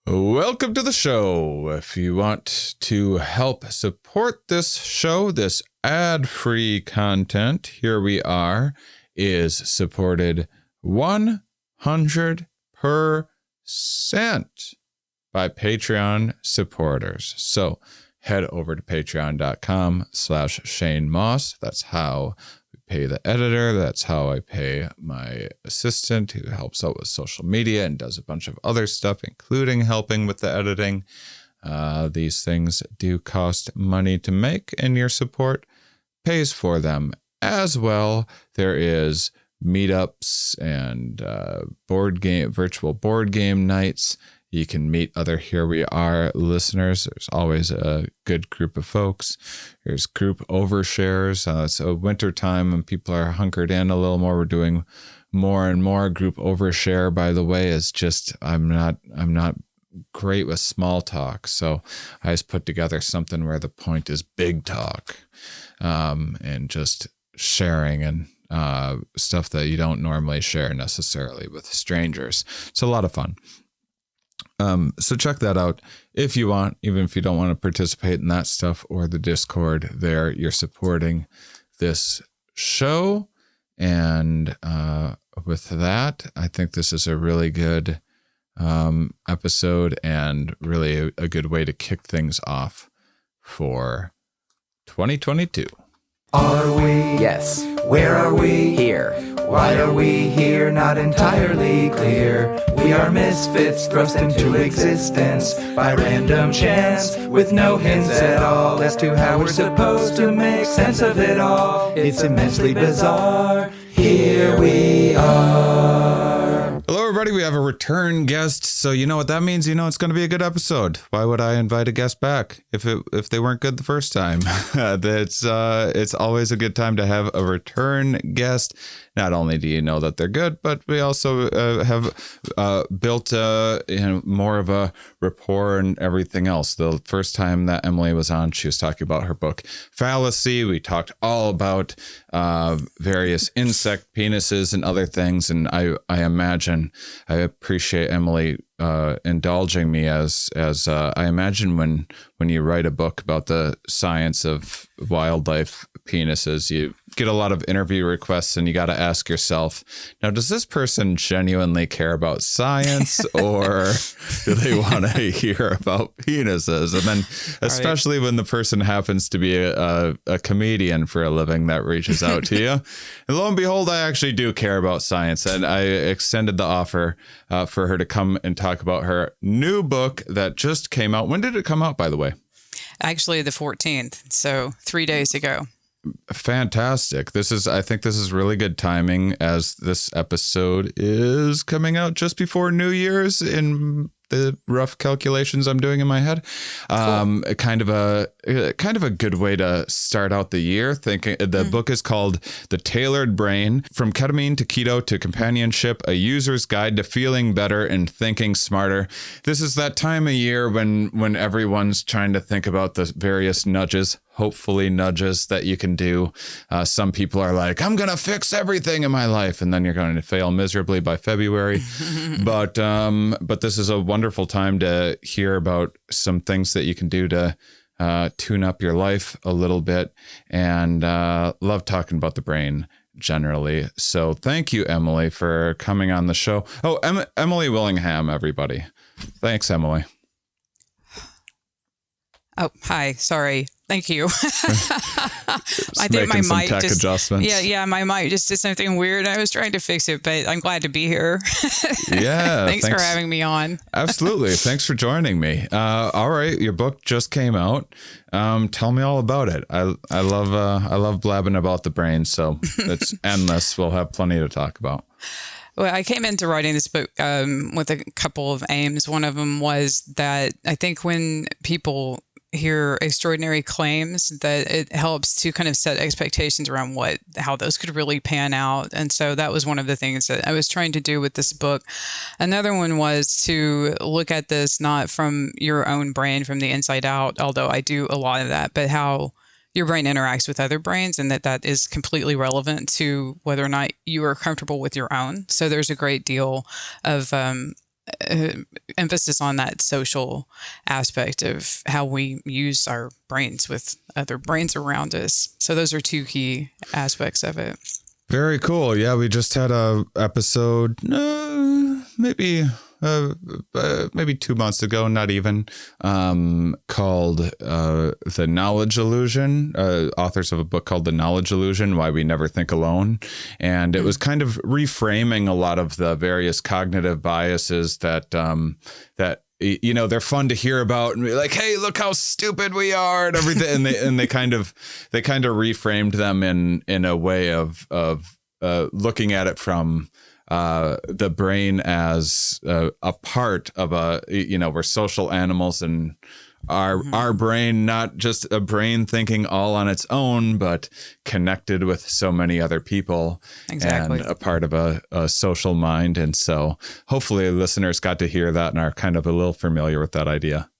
Welcome to the show. If you want to help support this show, this ad-free content, here we are, is supported 100% by Patreon supporters. So head over to patreon.com/Shane Mauss. That's how we pay the editor. That's how I pay my assistant who helps out with social media and does a bunch of other stuff, including helping with the editing. These things do cost money to make, and your support pays for them as well. There is meetups and virtual board game nights. You can meet other Here We Are listeners. There's always a good group of folks. There's group overshares. It's a winter time when people are hunkered in a little more. We're doing more and more. Group overshare, by the way, is just I'm not great with small talk, so I just put together something where the point is big talk, and just sharing and stuff that you don't normally share necessarily with strangers. It's a lot of fun. So check that out if you want, even if you don't want to participate in that stuff or the Discord there, you're supporting this show. And with that, I think this is a really good episode and really a good way to kick things off for 2022. Are we? Yes. Where are we? Here. Why are we here? Not entirely clear. We are misfits thrust into existence by random chance, with no hints at all as to how we're supposed to make sense of it all. It's immensely bizarre. Here we are. Hello, everybody. We have a return guest. So you know what that means? You know it's going to be a good episode. Why would I invite a guest back if they weren't good the first time? It's always a good time to have a return guest. Not only do you know that they're good, but we also have built more of a rapport and everything else. The first time that Emily was on, she was talking about her book Fallacy. We talked all about various insect penises and other things, and I appreciate Emily indulging me as I imagine when you write a book about the science of wildlife penises, you get a lot of interview requests, and you got to ask yourself, now, does this person genuinely care about science, or do they want to hear about penises? And then especially when the person happens to be a comedian for a living that reaches out to you. And lo and behold, I actually do care about science, and I extended the offer for her to come and talk about her new book that just came out. When did it come out, by the way? Actually, the 14th, so 3 days ago. Fantastic. I think this is really good timing, as this episode is coming out just before New Year's in the rough calculations I'm doing in my head. Cool. Kind of a good way to start out the year. Thinking the book is called The Tailored Brain: From Ketamine to Keto to Companionship, a user's guide to feeling better and thinking smarter. This is that time of year when everyone's trying to think about the various hopefully nudges that you can do. Some people are like, I'm going to fix everything in my life. And then you're going to fail miserably by February. But this is a wonderful time to hear about some things that you can do to tune up your life a little bit, and love talking about the brain generally. So thank you, Emily, for coming on the show. Oh, Emily Willingham, everybody. Thanks, Emily. Oh, hi. Sorry. Thank you. I think my mic tech adjustments. Yeah, my mic just did something weird. I was trying to fix it, but I'm glad to be here. Yeah. Thanks for having me on. Absolutely. Thanks for joining me. All right. Your book just came out. Tell me all about it. I love blabbing about the brain, so it's endless. We'll have plenty to talk about. Well, I came into writing this book with a couple of aims. One of them was that I think when people hear extraordinary claims, that it helps to kind of set expectations around how those could really pan out. And so that was one of the things that I was trying to do with this book. Another one was to look at this not from your own brain from the inside out, although I do a lot of that, but how your brain interacts with other brains, and that is completely relevant to whether or not you are comfortable with your own. So there's a great deal of emphasis on that social aspect of how we use our brains with other brains around us. So those are two key aspects of it. Very cool. Yeah, we just had a episode, maybe 2 months ago, not even, called The Knowledge Illusion, authors of a book called The Knowledge Illusion, Why We Never Think Alone. And it was kind of reframing a lot of the various cognitive biases that they're fun to hear about and be like, hey, look how stupid we are and everything. And they kind of reframed them in a way of looking at it from the brain as a part of we're social animals, and our brain, not just a brain thinking all on its own, but connected with so many other people. Exactly. And a part of a social mind. And so hopefully listeners got to hear that and are kind of a little familiar with that idea.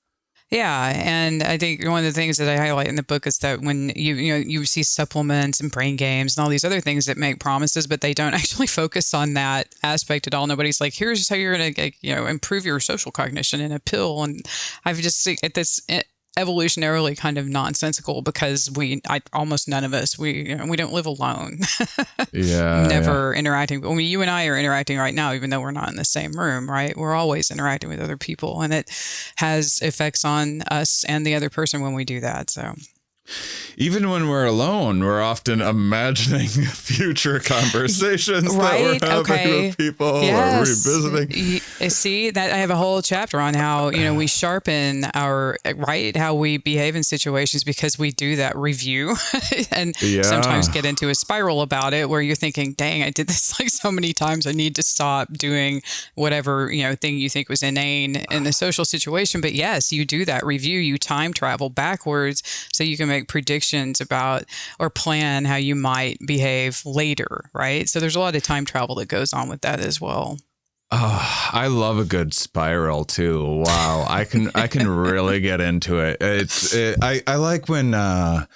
Yeah, and I think one of the things that I highlight in the book is that when you see supplements and brain games and all these other things that make promises, but they don't actually focus on that aspect at all. Nobody's like, here's how you're going to improve your social cognition in a pill. And I've just seen this evolutionarily kind of nonsensical, because almost none of us, we don't live alone. Never interacting. I mean, you and I are interacting right now, even though we're not in the same room, right? We're always interacting with other people, and it has effects on us and the other person when we do that. So even when we're alone, we're often imagining future conversations right? that we're having with people or revisiting. See, that I have a whole chapter on how, we sharpen how we behave in situations because we do that review and sometimes get into a spiral about it where you're thinking, dang, I did this like so many times. I need to stop doing whatever, thing you think was inane in the social situation. But yes, you do that review, you time travel backwards so you can make predictions about or plan how you might behave later, right? So there's a lot of time travel that goes on with that as well. Oh, I love a good spiral too. Wow, I can really get into it. I like when I've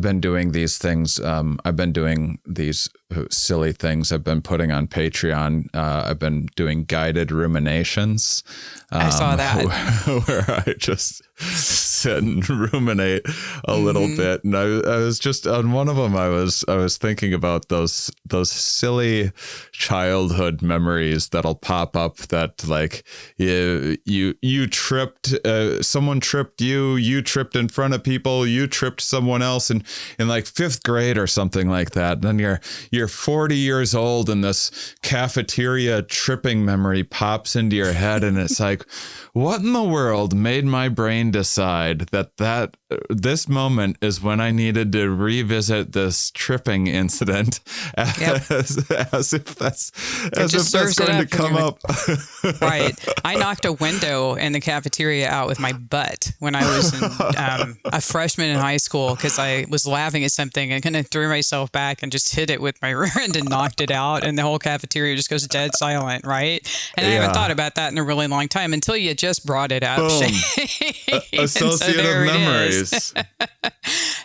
been doing these things. I've been doing these silly things I've been putting on Patreon. I've been doing guided ruminations. I saw that. Where I just sit and ruminate a little bit. And I was just on one of them. I was thinking about those silly childhood memories that'll pop up that like you tripped, someone tripped you tripped in front of people, you tripped someone else in like 5th grade or something like that. And then you're 40 years old and this cafeteria tripping memory pops into your head, and it's like, what in the world made my brain decide that this moment is when I needed to revisit this tripping incident as if that's going to come up. Right. I knocked a window in the cafeteria out with my butt when I was a freshman in high school because I was laughing at something and kind of threw myself back and just hit it with my rear end and knocked it out, and the whole cafeteria just goes dead silent, right? And I haven't thought about that in a really long time until you just brought it up. Boom. Associative memories.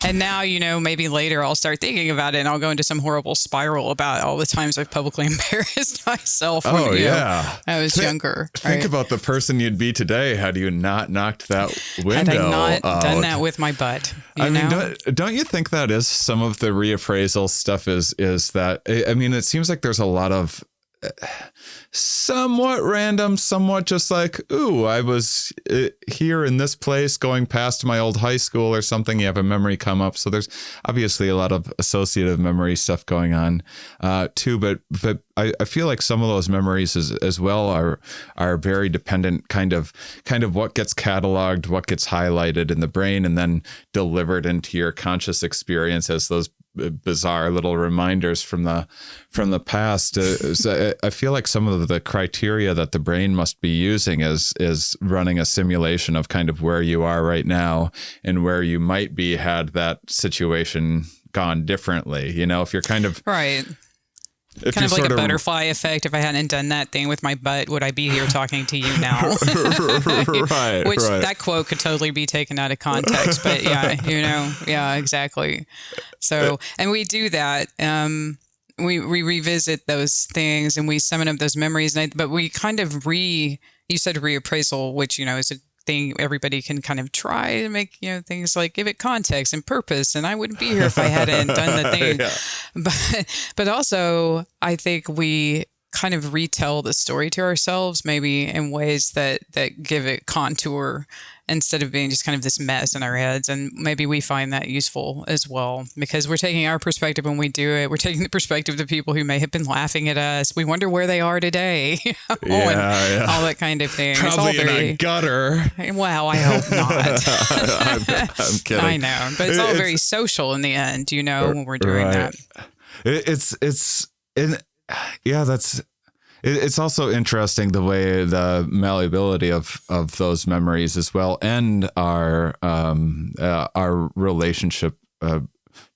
And now, maybe later I'll start thinking about it and I'll go into some horrible spiral about all the times I've publicly embarrassed myself when I was younger. Think about the person you'd be today had you not knocked that window Had I not out. done that with my butt. Don't you think that is some of the reappraisal stuff is that, I mean, it seems like there's a lot of somewhat random, somewhat just like, ooh, I was here in this place going past my old high school or something. You have a memory come up. So there's obviously a lot of associative memory stuff going on too. But I feel like some of those memories as well are very dependent kind of what gets cataloged, what gets highlighted in the brain and then delivered into your conscious experience as those bizarre little reminders from the past. I feel like some of the criteria that the brain must be using is running a simulation of kind of where you are right now and where you might be had that situation gone differently. If you're kind of right. Kind of like a butterfly effect. If I hadn't done that thing with my butt, would I be here talking to you now? Right. Which that quote could totally be taken out of context. But yeah, exactly. So, and we do that we revisit those things and we summon up those memories. But we kind of you said reappraisal, which, is a thing everybody can kind of try to make, things like give it context and purpose. And I wouldn't be here if I hadn't done the thing. Yeah. But also I think we kind of retell the story to ourselves, maybe in ways that give it contour instead of being just kind of this mess in our heads. And maybe we find that useful as well, because we're taking our perspective when we do it. We're taking the perspective of the people who may have been laughing at us. We wonder where they are today. All that kind of thing. Probably in a gutter. Well, I hope not. I'm kidding. I know, but it's all very social in the end, when we're doing that. It's also interesting the way the malleability of those memories as well, and our relationship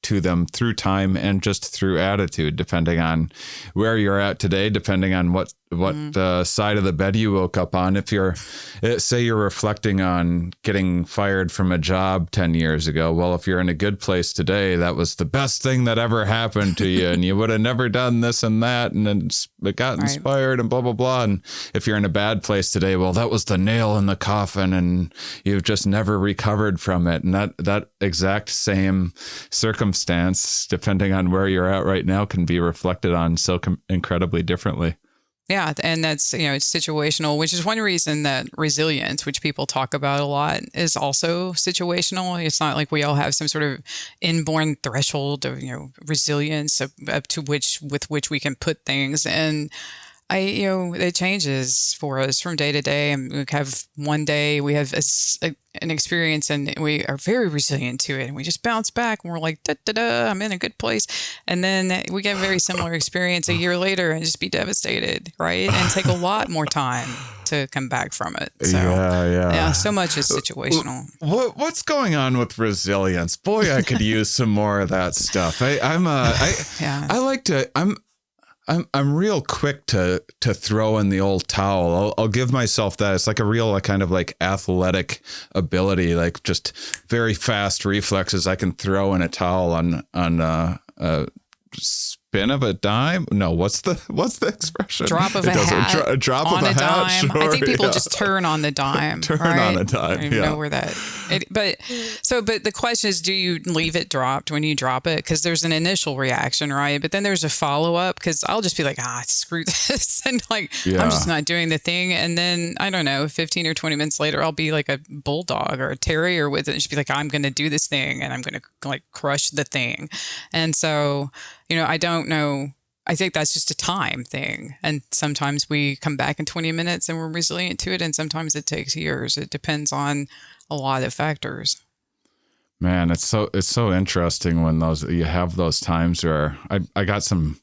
to them through time and just through attitude, depending on where you're at today, depending on what side of the bed you woke up on. If say you're reflecting on getting fired from a job 10 years ago, well, if you're in a good place today, that was the best thing that ever happened to you, and you would have never done this and that, and then it got inspired and blah, blah, blah. And if you're in a bad place today, well, that was the nail in the coffin, and you've just never recovered from it. And that exact same circumstance, depending on where you're at right now, can be reflected on so incredibly differently. Yeah. And that's, it's situational, which is one reason that resilience, which people talk about a lot, is also situational. It's not like we all have some sort of inborn threshold of, resilience with which we can put things. And it changes for us from day to day. And we have one day we have an experience and we are very resilient to it. And we just bounce back and we're like, I'm in a good place. And then we get a very similar experience a year later and just be devastated, right? And take a lot more time to come back from it. So, yeah, so much is situational. What's going on with resilience? Boy, I could use some more of that stuff. I'm real quick to throw in the old towel. I'll give myself that. It's like a real kind of like athletic ability, like just very fast reflexes. I can throw in a towel on spin of a dime. No, what's the expression? Drop of a hat. A drop on of a hat. Dime. Sure, I think people just turn on the dime. Turn right? on a dime. I don't even know where that. But the question is, do you leave it dropped when you drop it? Because there's an initial reaction, right? But then there's a follow up. Because I'll just be like, screw this, and I'm just not doing the thing. And then I don't know, 15 or 20 minutes later, I'll be like a bulldog or a terrier with it, and she'll be like, I'm going to do this thing, and I'm going to like crush the thing. And so, I don't know. I think that's just a time thing. And sometimes we come back in 20 minutes and we're resilient to it. And sometimes it takes years. It depends on a lot of factors. Man, it's so interesting when you have those times where I got some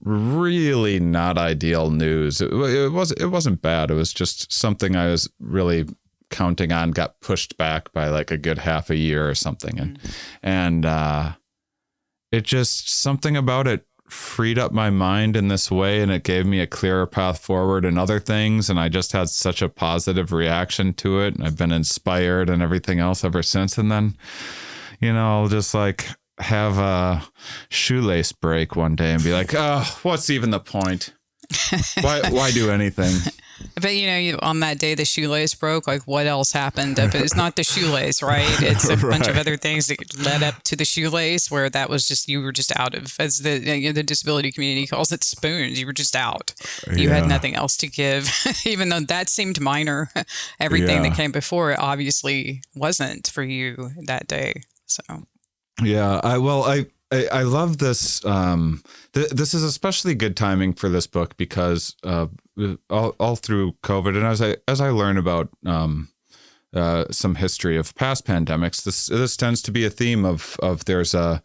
really not ideal news. It wasn't bad. It was just something I was really counting on got pushed back by like a good half a year or something. And it just, something about it freed up my mind in this way, and it gave me a clearer path forward in other things. And I just had such a positive reaction to it. And I've been inspired and everything else ever since. And then, I'll just like have a shoelace break one day and be like, oh, what's even the point? Why do anything? But on that day the shoelace broke, like what else happened? But it's not the shoelace, right? It's a bunch of other things that led up to the shoelace, where that was just, you were just out of, as the disability community calls it, spoons. You were just out. You had nothing else to give, even though that seemed minor. Everything that came before it obviously wasn't for you that day. So I love this. This is especially good timing for this book because all through COVID, and as I learn about some history of past pandemics, this tends to be a theme of there's a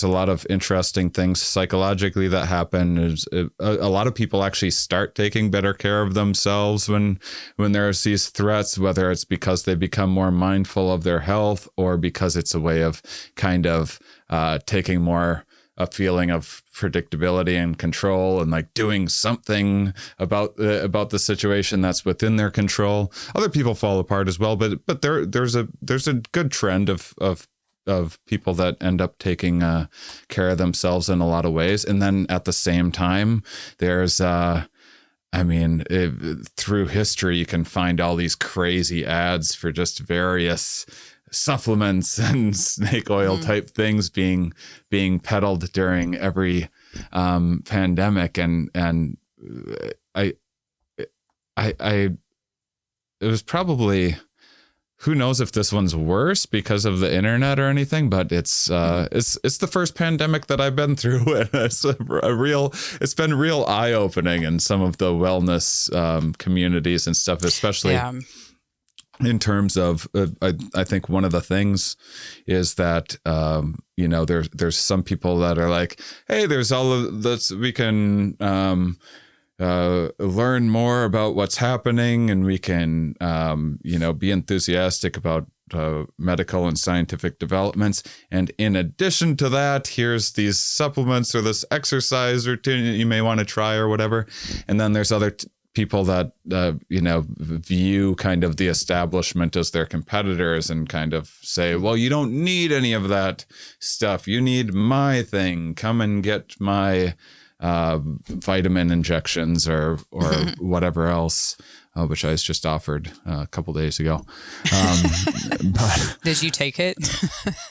lot of interesting things psychologically that happen. A lot of people actually start taking better care of themselves when there's these threats, whether it's because they become more mindful of their health or because it's a way of kind of taking more a feeling of predictability and control and like doing something about the situation that's within their control. Other people fall apart as well, but there's a good trend of of people that end up taking care of themselves in a lot of ways. And then at the same time, there's through history, you can find all these crazy ads for just various supplements and snake oil type things being peddled during every pandemic. And I it was probably, who knows if this one's worse because of the internet or anything, but it's the first pandemic that I've been through, and it's been real eye opening in some of the wellness communities and stuff, especially in terms of I think one of the things is that there's some people that are like, hey, there's all of this, we can learn more about what's happening, and we can, be enthusiastic about medical and scientific developments. And in addition to that, here's these supplements or this exercise routine you may want to try or whatever. And then there's other people that, view kind of the establishment as their competitors and kind of say, well, you don't need any of that stuff. You need my thing. Come and get my vitamin injections or whatever else, which I was just offered a couple days ago. But did you take it?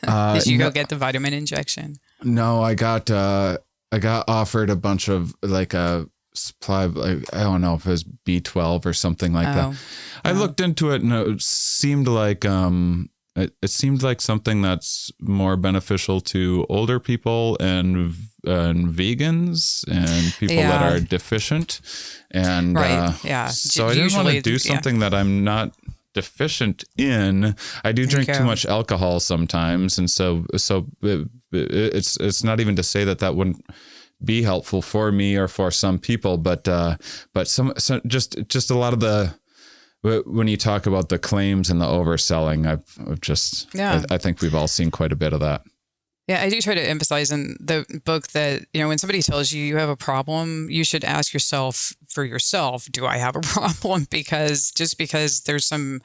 Did you go get the vitamin injection? No, I got offered a bunch of like a supply of, like, I don't know if it was B12 or something like that. I looked into it and it seemed like it seemed like something that's more beneficial to older people and vegans and people that are deficient. And so I didn't want to do something that I'm not deficient in. I do drink too much alcohol sometimes, and so it's not even to say that wouldn't be helpful for me or for some people, but some just a lot of the, when you talk about the claims and the overselling, I think we've all seen quite a bit of that. Yeah, I do try to emphasize in the book that, when somebody tells you have a problem, you should ask yourself for yourself, do I have a problem? Because just because there's some,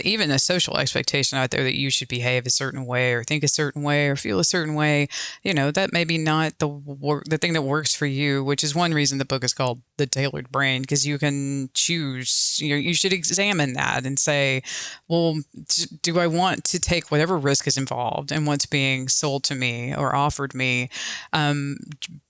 even a social expectation out there that you should behave a certain way or think a certain way or feel a certain way, that may be not the thing that works for you, which is one reason the book is called The Tailored Brain, because you can choose, you should examine that and say, well, do I want to take whatever risk is involved in what's being sold to me or offered me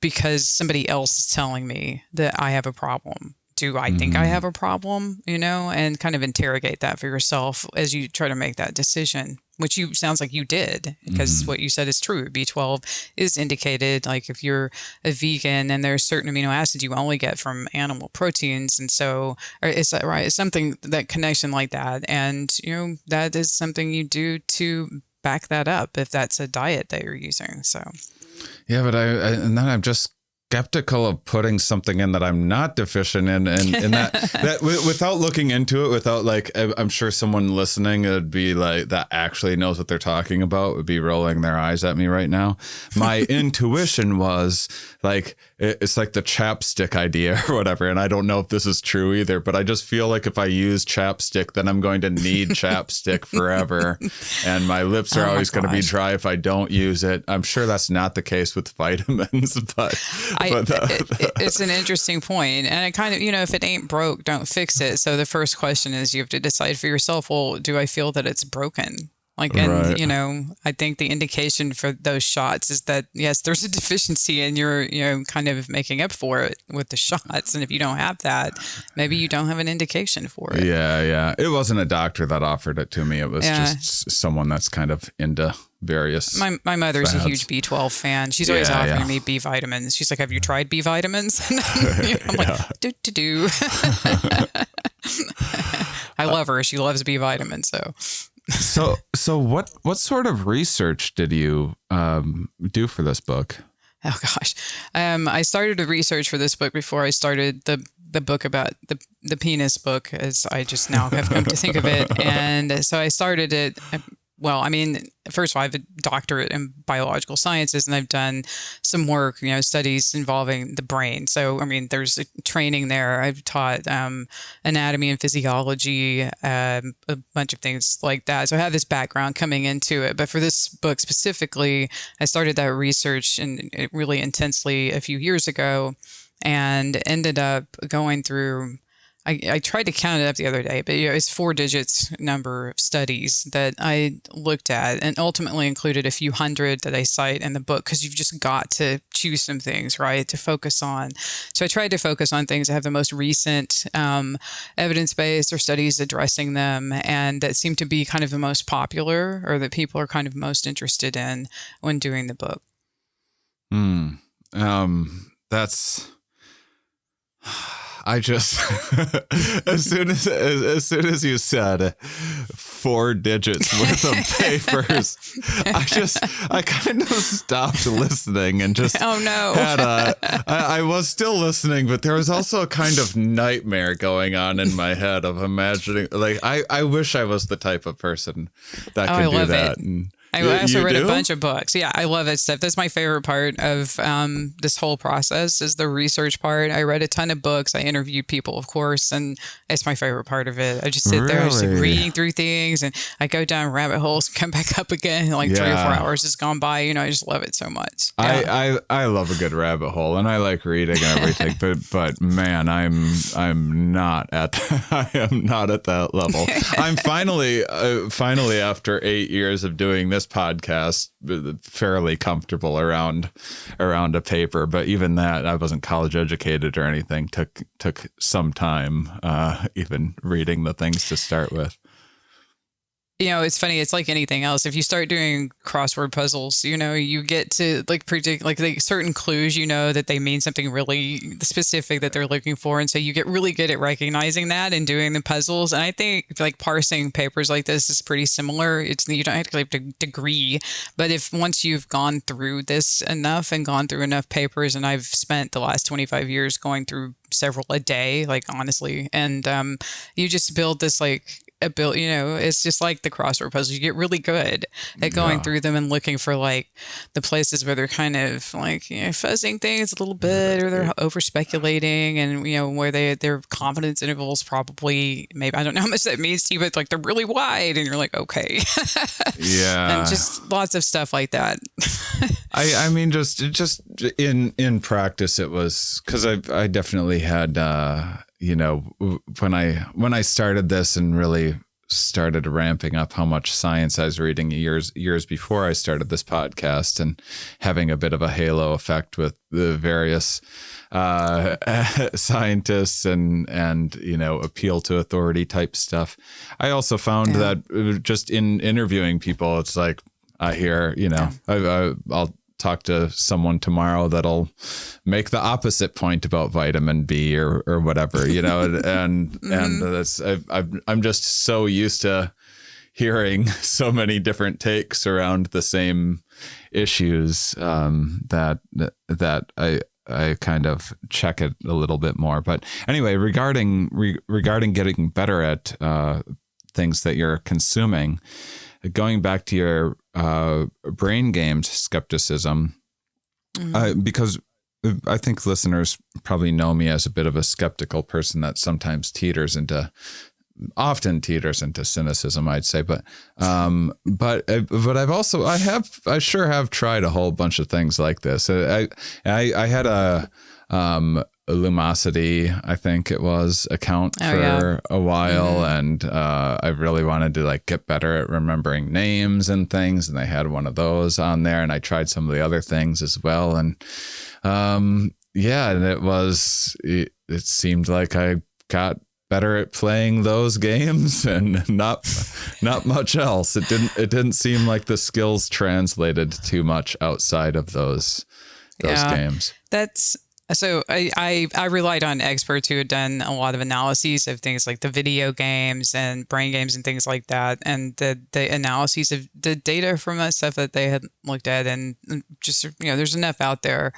because somebody else is telling me that I have a problem? Do I think I have a problem, and kind of interrogate that for yourself as you try to make that decision, which sounds like you did, because what you said is true. B12 is indicated, like if you're a vegan and there's certain amino acids you only get from animal proteins. And so, is that right? It's something, that connection like that. And, that is something you do to back that up if that's a diet that you're using. So, yeah, but and then I'm just skeptical of putting something in that I'm not deficient in, and that without looking into it, without like, I'm sure someone listening would be like, that actually knows what they're talking about, would be rolling their eyes at me right now. My intuition was like, it's like the chapstick idea or whatever. And I don't know if this is true either, but I just feel like if I use chapstick, then I'm going to need chapstick forever. And my lips are always going to be dry if I don't use it. I'm sure that's not the case with vitamins, but it's an interesting point. And it kind of, if it ain't broke, don't fix it. So the first question is, you have to decide for yourself, well, do I feel that it's broken? Like, and, right. I think the indication for those shots is that, yes, there's a deficiency and you're, kind of making up for it with the shots. And if you don't have that, maybe you don't have an indication for it. Yeah. It wasn't a doctor that offered it to me. It was just someone that's kind of into various My mother's fads. A huge B12 fan. She's always offering me B vitamins. She's like, have you tried B vitamins? I'm like, do. I love her. She loves B vitamins. So what sort of research did you do for this book? Oh gosh, I started the research for this book before I started the book about the penis book, as I just now have come to think of it. And so I started it. Well, I mean, first of all, I have a doctorate in biological sciences, and I've done some work, studies involving the brain. So, I mean, there's a training there. I've taught anatomy and physiology, a bunch of things like that. So I have this background coming into it. But for this book specifically, I started that research really intensely a few years ago, and ended up going through, I tried to count it up the other day, but it's 4 digits number of studies that I looked at, and ultimately included a few hundred that I cite in the book, because you've just got to choose some things, right, to focus on. So I tried to focus on things that have the most recent evidence-based or studies addressing them, and that seem to be kind of the most popular, or that people are kind of most interested in when doing the book. That's... I just, as soon as you said 4 digits worth of papers, I kind of stopped listening and just, oh no, I was still listening, but there was also a kind of nightmare going on in my head of imagining, like, I wish I was the type of person that could do that. And I also read a bunch of books. Yeah, I love that stuff. That's my favorite part of this whole process, is the research part. I read a ton of books. I interviewed people, of course, and it's my favorite part of it. I just sit there, just like reading through things, and I go down rabbit holes, come back up again, and like 3 or 4 hours has gone by. I just love it so much. Yeah. I love a good rabbit hole, and I like reading and everything, but man, I'm not at I am not at that level. I'm finally after 8 years of doing this podcast, fairly comfortable around a paper, but even that, I wasn't college educated or anything. Took some time, even reading the things to start with. It's funny. It's like anything else. If you start doing crossword puzzles, you get to like predict like certain clues, that they mean something really specific that they're looking for. And so you get really good at recognizing that and doing the puzzles. And I think like parsing papers like this is pretty similar. You don't have to have a degree, but if once you've gone through this enough and gone through enough papers, and I've spent the last 25 years going through several a day, like honestly, and you just build this it's just like the crossword puzzles. You get really good at going through them and looking for like the places where they're kind of like fuzzing things a little bit, or they're over speculating, and where their confidence intervals probably, maybe, I don't know how much that means to you, but like they're really wide, and you're like, okay. Yeah. And just lots of stuff like that. I mean, just in practice, it was because I definitely had when I started this and really started ramping up how much science I was reading years before I started this podcast, and having a bit of a halo effect with the various scientists and appeal to authority type stuff. I also found that just in interviewing people, it's like I hear, I'll talk to someone tomorrow that'll make the opposite point about vitamin B or whatever, and that's, I'm just so used to hearing so many different takes around the same issues that I kind of check it a little bit more. But anyway, regarding getting better at things that you're consuming, going back to your brain games skepticism, because I think listeners probably know me as a bit of a skeptical person that sometimes often teeters into cynicism, I'd say. But I sure have tried a whole bunch of things like this. I had a Lumosity, I think it was, account for a while, and I really wanted to like get better at remembering names and things, and they had one of those on there, and I tried some of the other things as well, and and it seemed like I got better at playing those games and not much else. It didn't seem like the skills translated too much outside of those games. So I relied on experts who had done a lot of analyses of things like the video games and brain games and things like that, and the analyses of the data from that stuff that they had looked at, and just there's enough out there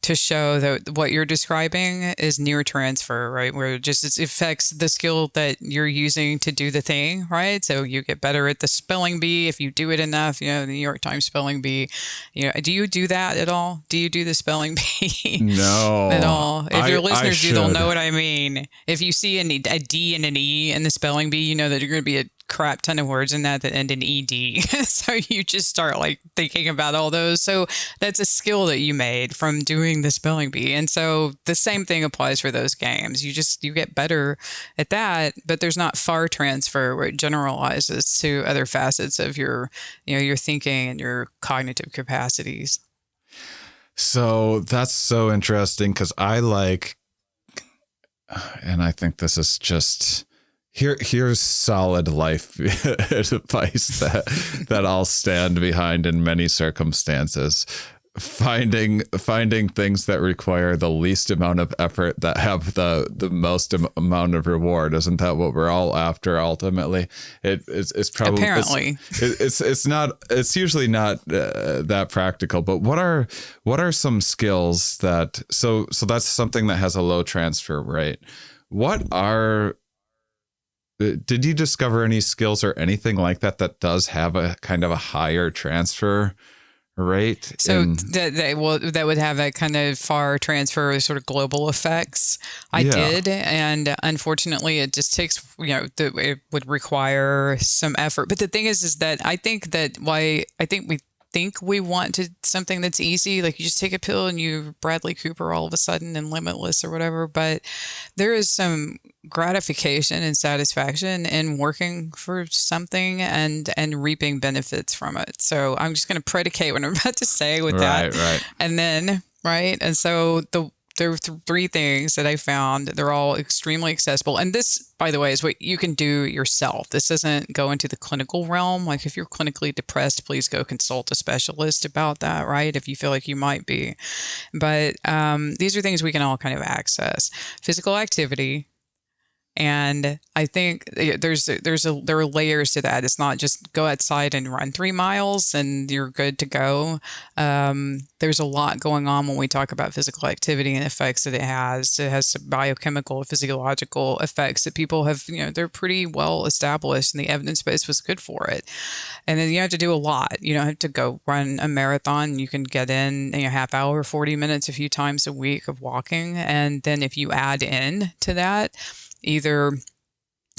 to show that what you're describing is neurotransfer, right? Where it affects the skill that you're using to do the thing, right? So you get better at the spelling bee if you do it enough. The New York Times spelling bee. Do you do that at all? Do you do the spelling bee? No. At all. If your listeners do, they'll should. know what I mean. If you see a D and an E in the spelling bee, you know that you're going to be a crap ton of words in that end in ED. So you just start like thinking about all those. So that's a skill that you made from doing the spelling bee. And so the same thing applies for those games. You get better at that, but there's not far transfer where it generalizes to other facets of your thinking and your cognitive capacities. So that's so interesting because and I think this is just here's solid life advice that I'll stand behind in many circumstances. Finding things that require the least amount of effort that have the most amount of reward. Isn't that what we're all after ultimately? It's probably apparently it's usually not that practical. But what are some skills that so that's something that has a low transfer rate? Did you discover any skills or anything like that does have a kind of a higher transfer rate? So that would have a kind of far transfer sort of global effects. I did. And unfortunately, it just takes, it would require some effort. But the thing is that I think we want something that's easy, like you just take a pill and you Bradley Cooper all of a sudden and limitless or whatever. But there is some gratification and satisfaction in working for something and reaping benefits from it. So I'm just going to predicate what I'm about to say with that. Right. And then, right. And so there were three things that I found. They're all extremely accessible. And this, by the way, is what you can do yourself. This doesn't go into the clinical realm. Like if you're clinically depressed, please go consult a specialist about that, right? If you feel like you might be. But these are things we can all kind of access. Physical activity. And I think there are layers to that. It's not just go outside and run 3 miles and you're good to go. There's a lot going on when we talk about physical activity and the effects that it has. It has some biochemical, physiological effects that people have, they're pretty well established and the evidence base was good for it. And then you have to do a lot. You don't have to go run a marathon. You can get in a half hour, 40 minutes, a few times a week of walking. And then if you add in to that, either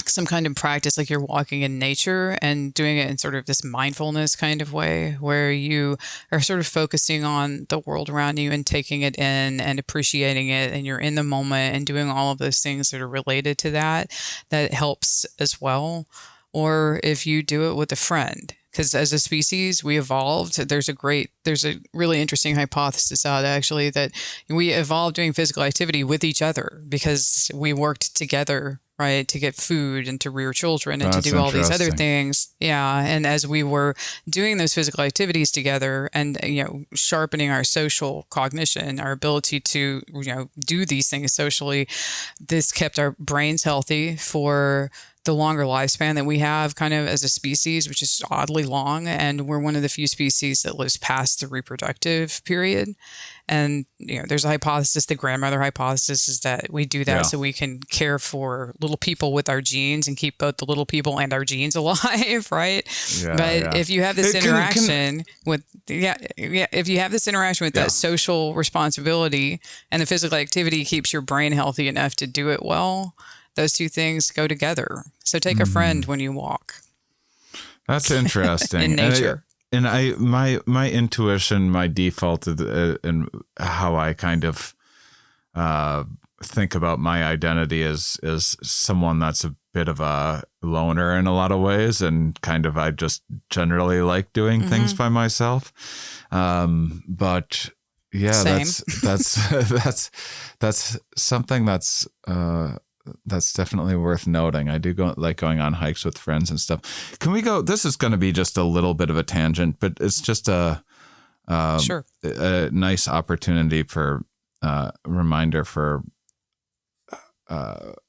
some kind of practice like you're walking in nature and doing it in sort of this mindfulness kind of way where you are sort of focusing on the world around you and taking it in and appreciating it and you're in the moment and doing all of those things that are related to that helps as well. Or if you do it with a friend. Because as a species, we evolved. There's a really interesting hypothesis out actually that we evolved doing physical activity with each other because we worked together, right, to get food and to rear children and to do all these other things. Yeah. And as we were doing those physical activities together and, sharpening our social cognition, our ability to, do these things socially, this kept our brains healthy for the longer lifespan that we have kind of as a species, which is oddly long. And we're one of the few species that lives past the reproductive period. And, there's a hypothesis, the grandmother hypothesis is that we do that so we can care for little people with our genes and keep both the little people and our genes alive, right? If you have this interaction with that social responsibility and the physical activity keeps your brain healthy enough to do it well, those two things go together. So take a friend when you walk. That's interesting. In nature. And my intuition, my default and how I kind of think about my identity is someone that's a bit of a loner in a lot of ways. And kind of, I just generally like doing things by myself. But yeah, Same. that's something that's definitely worth noting. I do like going on hikes with friends and stuff. Can we go? This is going to be just a little bit of a tangent, but it's just a nice opportunity for reminder for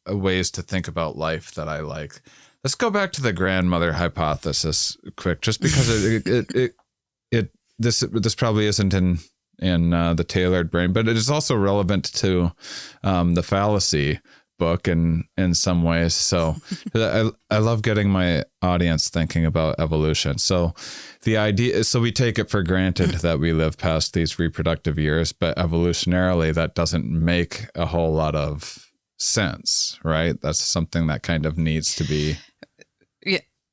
ways to think about life that I like. Let's go back to the grandmother hypothesis quick, just because this probably isn't in the tailored brain, but it is also relevant to the fallacy book in some ways. So I love getting my audience thinking about evolution. So the idea is, so we take it for granted that we live past these reproductive years, but evolutionarily that doesn't make a whole lot of sense, right? That's something that kind of needs to be.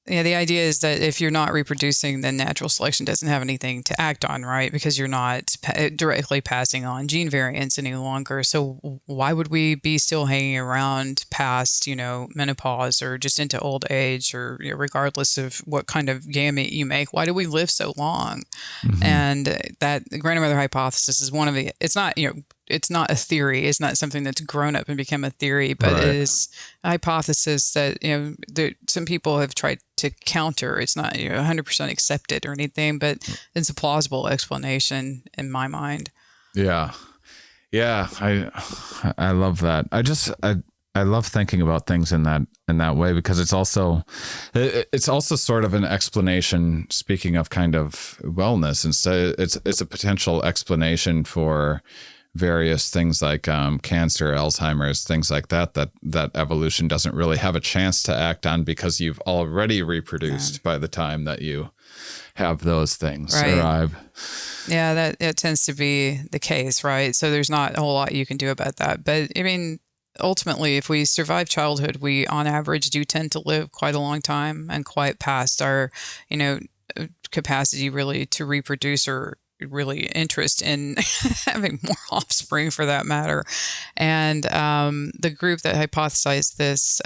Yeah, the idea is that if you're not reproducing, then natural selection doesn't have anything to act on, right? Because you're not directly passing on gene variants any longer. So why would we be still hanging around past, menopause or just into old age, or regardless of what kind of gamete you make? Why do we live so long? Mm-hmm. And that grandmother hypothesis is one of the. It's not, it's not a theory. It's not something that's grown up and become a theory, but It is a hypothesis that, some people have tried to counter. It's not 100% accepted or anything, but it's a plausible explanation in my mind. Yeah. Yeah. I love that. I love thinking about things in that way, because it's also sort of an explanation, speaking of kind of wellness, instead it's a potential explanation for various things like cancer, Alzheimer's, things like that evolution doesn't really have a chance to act on, because you've already reproduced by the time that you have those things arrive. Yeah, that tends to be the case, right? So there's not a whole lot you can do about that. But I mean, ultimately, if we survive childhood, we on average do tend to live quite a long time and quite past our, capacity really to reproduce or really interest in having more offspring for that matter. And the group that hypothesized this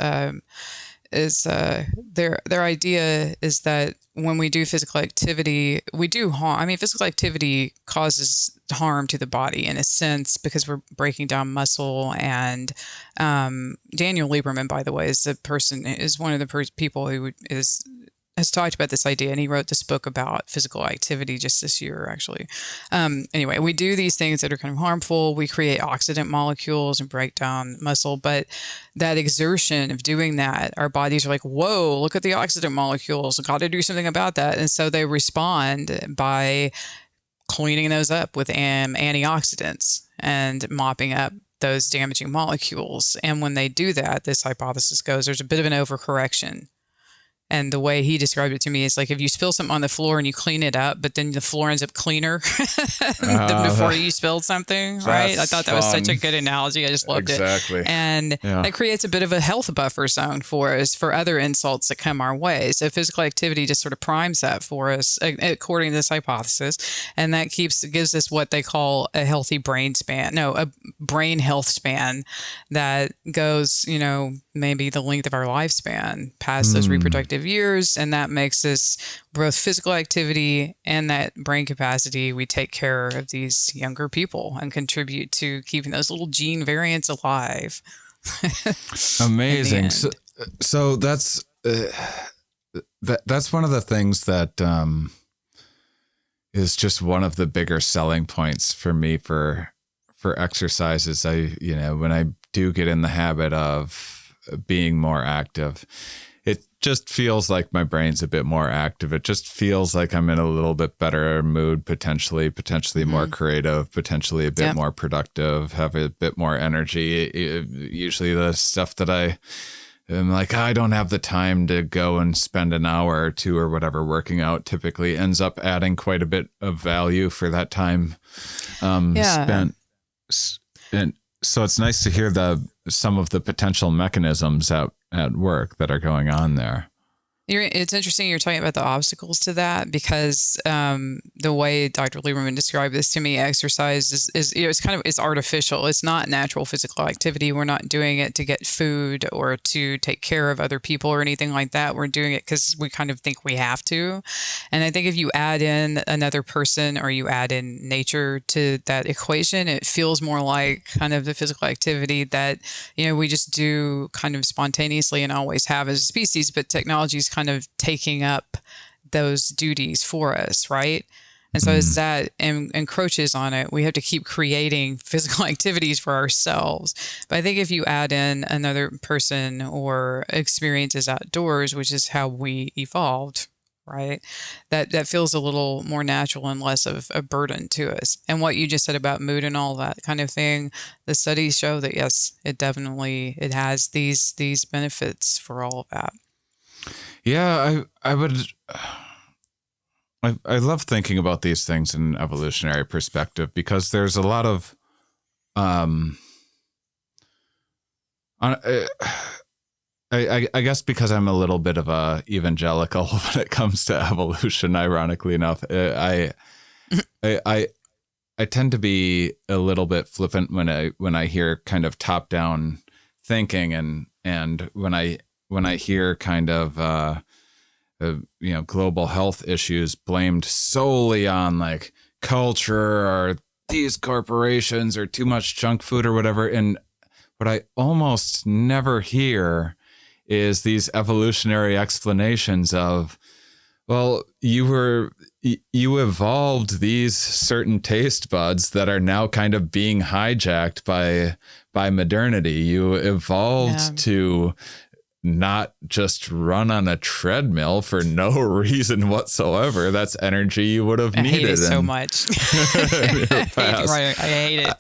is their idea is that when we do physical activity, we do harm. I mean, physical activity causes harm to the body in a sense, because we're breaking down muscle. And Daniel Lieberman, by the way, is one of the people who has talked about this idea, and he wrote this book about physical activity just this year, actually. Anyway, we do these things that are kind of harmful. We create oxidant molecules and break down muscle, but that exertion of doing that, our bodies are like, whoa, look at the oxidant molecules. Got to do something about that. And so they respond by cleaning those up with antioxidants and mopping up those damaging molecules. And when they do that, this hypothesis goes, there's a bit of an overcorrection. And the way he described it to me is like if you spill something on the floor and you clean it up, but then the floor ends up cleaner than before you spilled something, right? I thought that was such a good analogy. I just loved it. And that creates a bit of a health buffer zone for us for other insults that come our way. So physical activity just sort of primes that for us, according to this hypothesis. And that gives us what they call a healthy brain span. No, a brain health span that goes, maybe the length of our lifespan past those reproductive years. And that makes us both physical activity and that brain capacity. We take care of these younger people and contribute to keeping those little gene variants alive. Amazing. So that's one of the things that is just one of the bigger selling points for me for exercises. When I do get in the habit of being more active, it just feels like my brain's a bit more active. It just feels like I'm in a little bit better mood, potentially more creative, potentially a bit more productive, have a bit more energy. Usually the stuff that I'm like, I don't have the time to go and spend an hour or two or whatever working out, typically ends up adding quite a bit of value for that time spent. And so it's nice to hear some of the potential mechanisms at work that are going on there. It's interesting you're talking about the obstacles to that, because the way Dr. Lieberman described this to me, exercise is it's artificial. It's not natural physical activity. We're not doing it to get food or to take care of other people or anything like that. We're doing it because we kind of think we have to. And I think if you add in another person or you add in nature to that equation, it feels more like kind of the physical activity that, we just do kind of spontaneously and always have as a species, but technology is kind of taking up those duties for us, right? And so as that encroaches on it, we have to keep creating physical activities for ourselves. But I think if you add in another person or experiences outdoors, which is how we evolved, right? That feels a little more natural and less of a burden to us. And what you just said about mood and all that kind of thing, the studies show that yes, it has these benefits for all of that. Yeah, I love thinking about these things in an evolutionary perspective, because there's a lot of I guess because I'm a little bit of a evangelical when it comes to evolution, ironically enough, I tend to be a little bit flippant when I hear kind of top down thinking, and when I hear kind of global health issues blamed solely on like culture or these corporations or too much junk food or whatever, and what I almost never hear is these evolutionary explanations of, well, you evolved these certain taste buds that are now kind of being hijacked by modernity. You evolved to not just run on a treadmill for no reason whatsoever. That's energy you would have needed. I hate it so much. I hate it.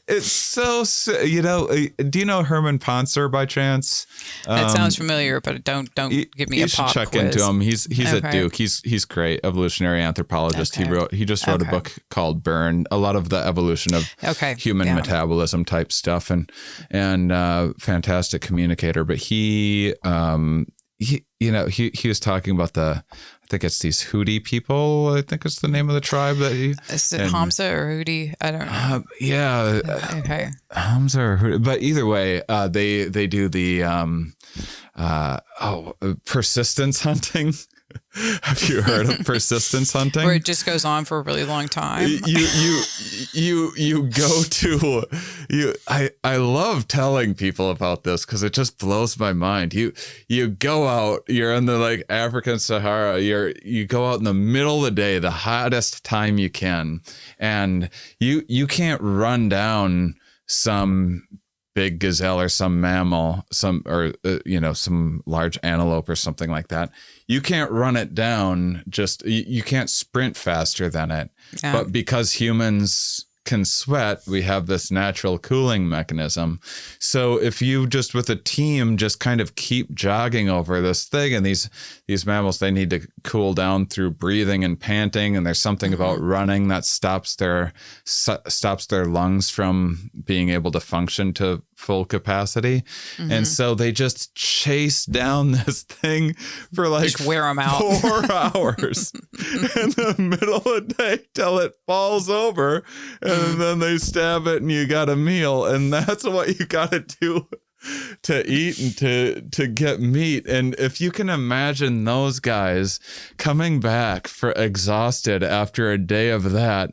It's so, do you know Herman Poncer by chance? That sounds familiar, but don't give me a pop quiz. You should check into him. He's at Duke. He's great. Evolutionary anthropologist. Okay. He just wrote a book called Burn, a lot of the evolution of human metabolism type stuff, and fantastic communicator. But he was talking about I think it's these Hootie people. I think it's the name of the tribe that he. Is it Hamza or Hootie? I don't know. Okay. Hamza or Hootie, but either way, they do the persistence hunting. Have you heard of persistence hunting? Where it just goes on for a really long time. You go to I love telling people about this because it just blows my mind. You go out, you're in the like African Sahara, you go out in the middle of the day, the hottest time you can, and you can't run down some big gazelle or some mammal, some large antelope or something like that. You can't run it down. You can't sprint faster than it. Yeah. But because humans can sweat, we have this natural cooling mechanism. So if you just with a team just kind of keep jogging over this thing, and these mammals, they need to cool down through breathing and panting, and there's something about running that stops their lungs from being able to function to full capacity. And so they just chase down this thing for like just wear them out 4 hours in the middle of the day till it falls over, and then they stab it and you got a meal. And that's what you got to do to eat and to get meat. And if you can imagine those guys coming back for exhausted after a day of that,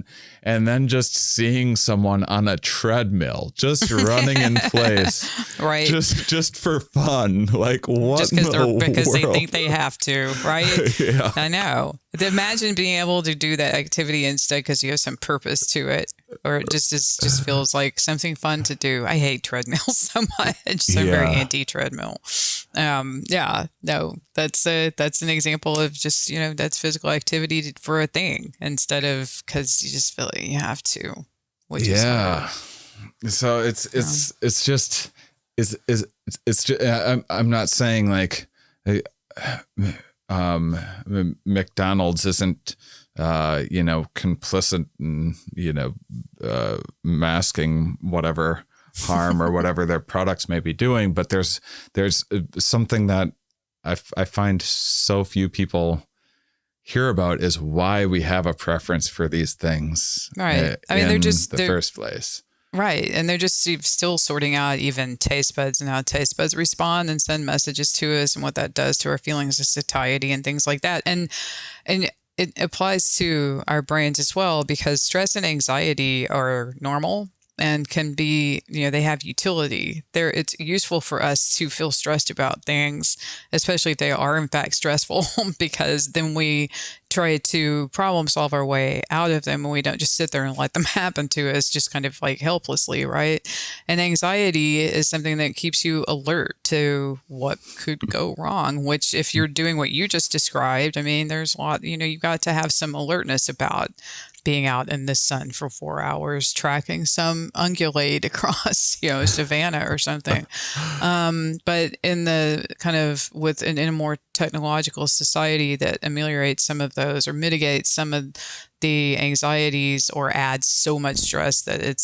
and then just seeing someone on a treadmill, just running in place, right? Just for fun, like what? Just because they think they have to, right? Yeah. I know. Imagine being able to do that activity instead because you have some purpose to it, or it just feels like something fun to do. I hate treadmills so much. So I'm very anti-treadmill. No, that's an example of just that's physical activity for a thing instead of because you just feel like you have to. Which is hard. So it's just I'm not saying like McDonald's isn't complicit in masking whatever harm or whatever their products may be doing, but there's something that I find so few people hear about is why we have a preference for these things. Right. I mean, they're first place. Right. And they're just still sorting out even taste buds and how taste buds respond and send messages to us and what that does to our feelings of satiety and things like that. And it applies to our brains as well, because stress and anxiety are normal and can be, they have utility. It's useful for us to feel stressed about things, especially if they are in fact stressful, because then we try to problem solve our way out of them, and we don't just sit there and let them happen to us just kind of like helplessly, right? And anxiety is something that keeps you alert to what could go wrong, which if you're doing what you just described, I mean, there's a lot, you've got to have some alertness about being out in the sun for 4 hours, tracking some ungulate across, savannah or something. But in the kind of in a more technological society that ameliorates some of those or mitigates some of the anxieties or adds so much stress that it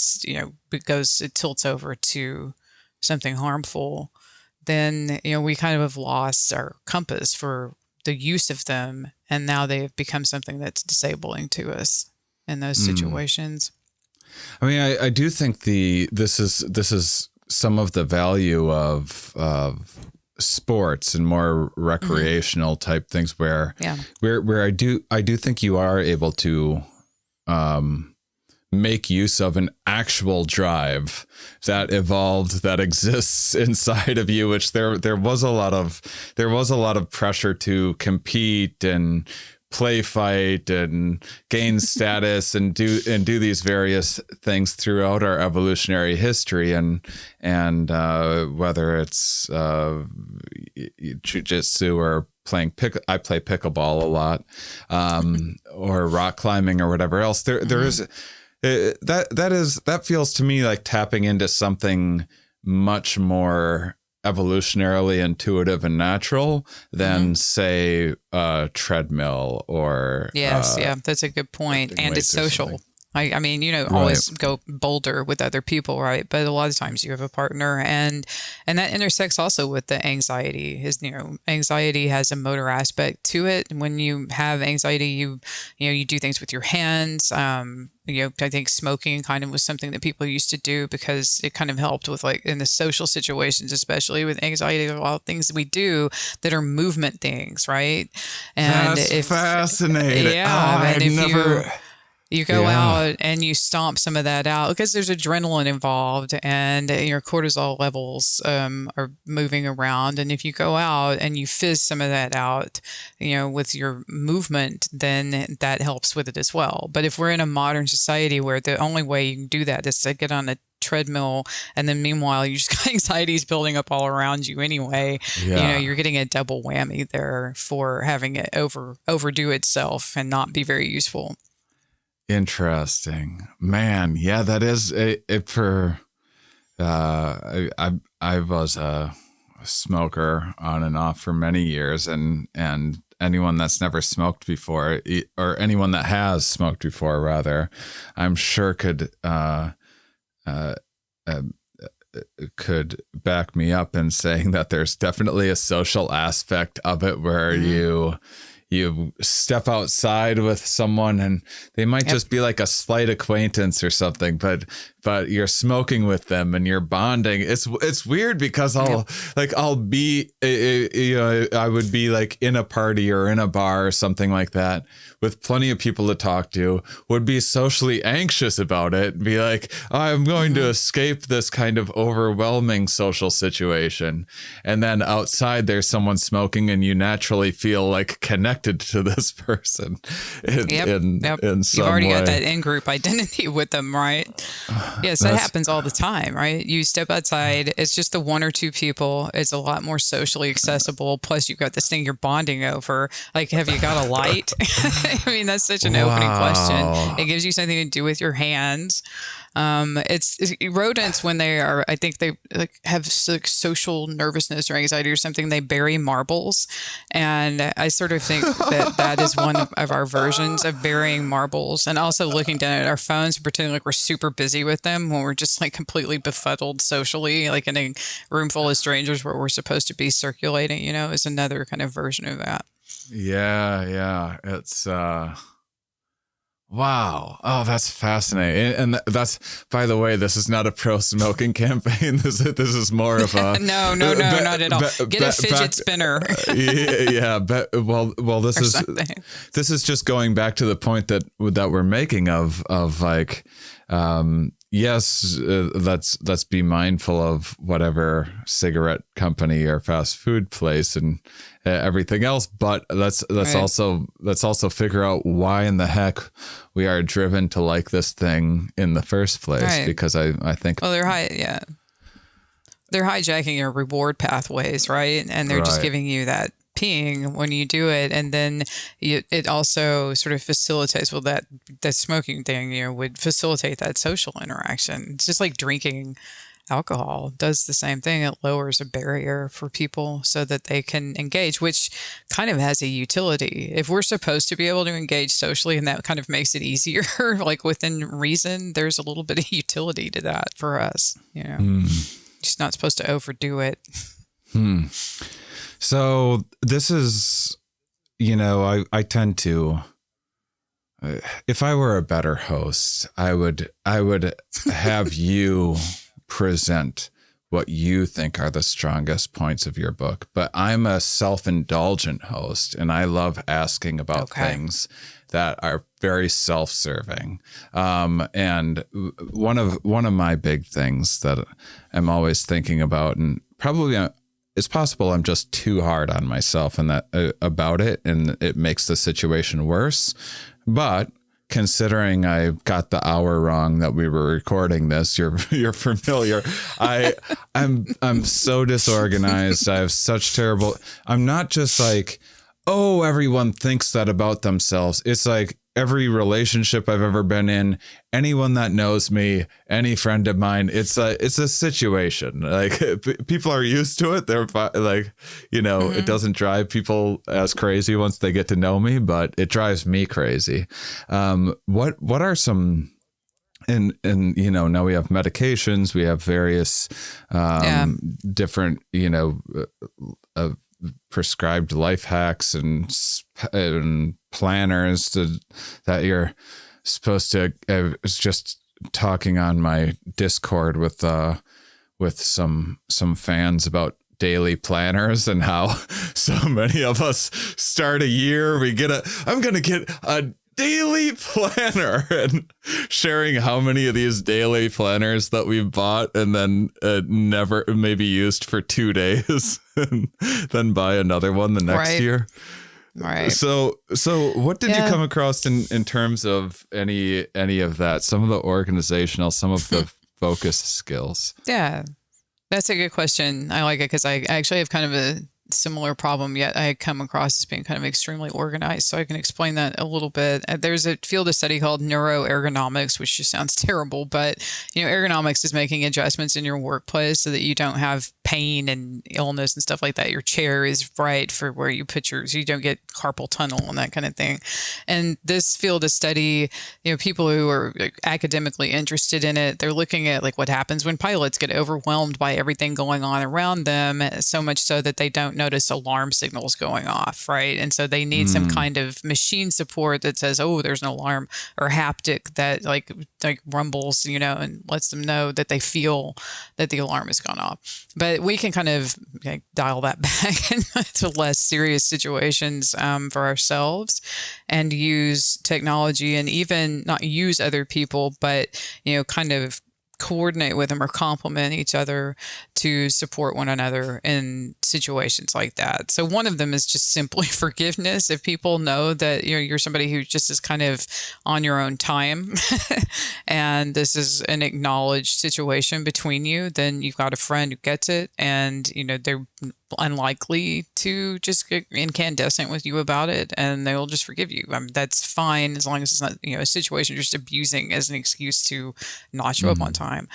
tilts over to something harmful, then, we kind of have lost our compass for the use of them. And now they've become something that's disabling to us in those situations. I mean, I do think this is some of the value of sports and more recreational type things where I do think you are able to make use of an actual drive that evolved, that exists inside of you, which there was a lot of pressure to compete and play fight and gain status and do these various things throughout our evolutionary history, and whether it's jujitsu or I play pickleball a lot, or rock climbing or whatever else. There is that feels to me like tapping into something much more evolutionarily intuitive and natural than say a treadmill or that's a good point. And it's social. I mean, always go bolder with other people, right? But a lot of times you have a partner, and that intersects also with the anxiety. Anxiety has a motor aspect to it. And when you have anxiety, you do things with your hands. I think smoking kind of was something that people used to do because it kind of helped with, like, in the social situations, especially with anxiety, a lot of things that we do that are movement things, right? And that's fascinating. Yeah. You go out and you stomp some of that out because there's adrenaline involved and your cortisol levels are moving around. And if you go out and you fizz some of that out, with your movement, then that helps with it as well. But if we're in a modern society where the only way you can do that is to get on a treadmill, and then meanwhile you just got anxieties building up all around you anyway, you're getting a double whammy there for having it overdo itself and not be very useful. Interesting, man. Yeah, that is it for. I was a smoker on and off for many years, and anyone that's never smoked before, or anyone that has smoked before, rather, I'm sure could back me up in saying that there's definitely a social aspect of it where you step outside with someone and they might just be like a slight acquaintance or something, but you're smoking with them and you're bonding. It's weird because I would be like in a party or in a bar or something like that with plenty of people to talk to, would be socially anxious about it, be like, I'm going to escape this kind of overwhelming social situation. And then outside there's someone smoking and you naturally feel like connected to this person in some You've already way. got that in-group identity with them, right? Yes, that happens all the time, right? You step outside, it's just the one or two people. It's a lot more socially accessible. Plus, you've got this thing you're bonding over. Like, have you got a light? I mean, that's such an opening question. It gives you something to do with your hands. It's rodents, when they are, I think they have social nervousness or anxiety or something, they bury marbles. And I sort of think that is one of our versions of burying marbles, and also looking down at our phones and pretending like we're super busy with them when we're just like completely befuddled socially, like in a room full of strangers where we're supposed to be circulating, is another kind of version of that. Yeah. It's, wow. Oh, that's fascinating. And that's, by the way, this is not a pro-smoking campaign. This is more of a... No, not at all. Get a fidget spinner. Well, this is just going back to the point that we're making of like, yes, let's be mindful of whatever cigarette company or fast food place and everything else. But let's Right. also figure out why in the heck we are driven to like this thing in the first place. Right. Because I think Well, they're hijacking your reward pathways, right? And they're just Right. giving you that ping when you do it, and then it also sort of facilitates. Well, that smoking thing, would facilitate that social interaction. It's just like drinking alcohol does the same thing. It lowers a barrier for people so that they can engage, which kind of has a utility. If we're supposed to be able to engage socially, and that kind of makes it easier, like within reason, there's a little bit of utility to that for us. Just not supposed to overdo it. So this is, I tend to, if I were a better host, I would have you present what you think are the strongest points of your book. But I'm a self-indulgent host, and I love asking about things that are very self-serving. And one of my big things that I'm always thinking about, and probably it's possible I'm just too hard on myself and that about it, and it makes the situation worse. But considering I got the hour wrong that we were recording this, you're familiar. I'm so disorganized. I have such terrible. I'm not just like, oh, everyone thinks that about themselves. It's like every relationship I've ever been in, anyone that knows me, any friend of mine, it's a situation. Like people are used to it. They're like, it doesn't drive people as crazy once they get to know me, but it drives me crazy. What are some, and now we have medications, we have various different, prescribed life hacks and planners that you're supposed to. I was just talking on my Discord with some fans about daily planners and how so many of us start a year. I'm going to get a daily planner, and sharing how many of these daily planners that we've bought and then never maybe used for 2 days and then buy another one the next year. Right. So what did you come across in terms of any of that? Some of the organizational, some of the focus skills. Yeah, that's a good question. I like it because I actually have kind of a similar problem, yet I come across as being kind of extremely organized. So I can explain that a little bit. There's a field of study called neuroergonomics, which just sounds terrible, but ergonomics is making adjustments in your workplace so that you don't have pain and illness and stuff like that. Your chair is right for where you put yours. You don't get carpal tunnel and that kind of thing. And this field of study, people who are academically interested in it, they're looking at like what happens when pilots get overwhelmed by everything going on around them, so much so that they don't notice alarm signals going off, right? And so they need some kind of machine support that says, oh, there's an alarm, or haptic that like rumbles, and lets them know that they feel that the alarm has gone off. But we can kind of dial that back to less serious situations for ourselves, and use technology, and even not use other people, but kind of coordinate with them or complement each other to support one another in situations like that. So one of them is just simply forgiveness. If people know that you're somebody who just is kind of on your own time and this is an acknowledged situation between you, then you've got a friend who gets it, and they're unlikely to just get incandescent with you about it, and they will just forgive you. That's fine, as long as it's not a situation you're just abusing as an excuse to not show up on time.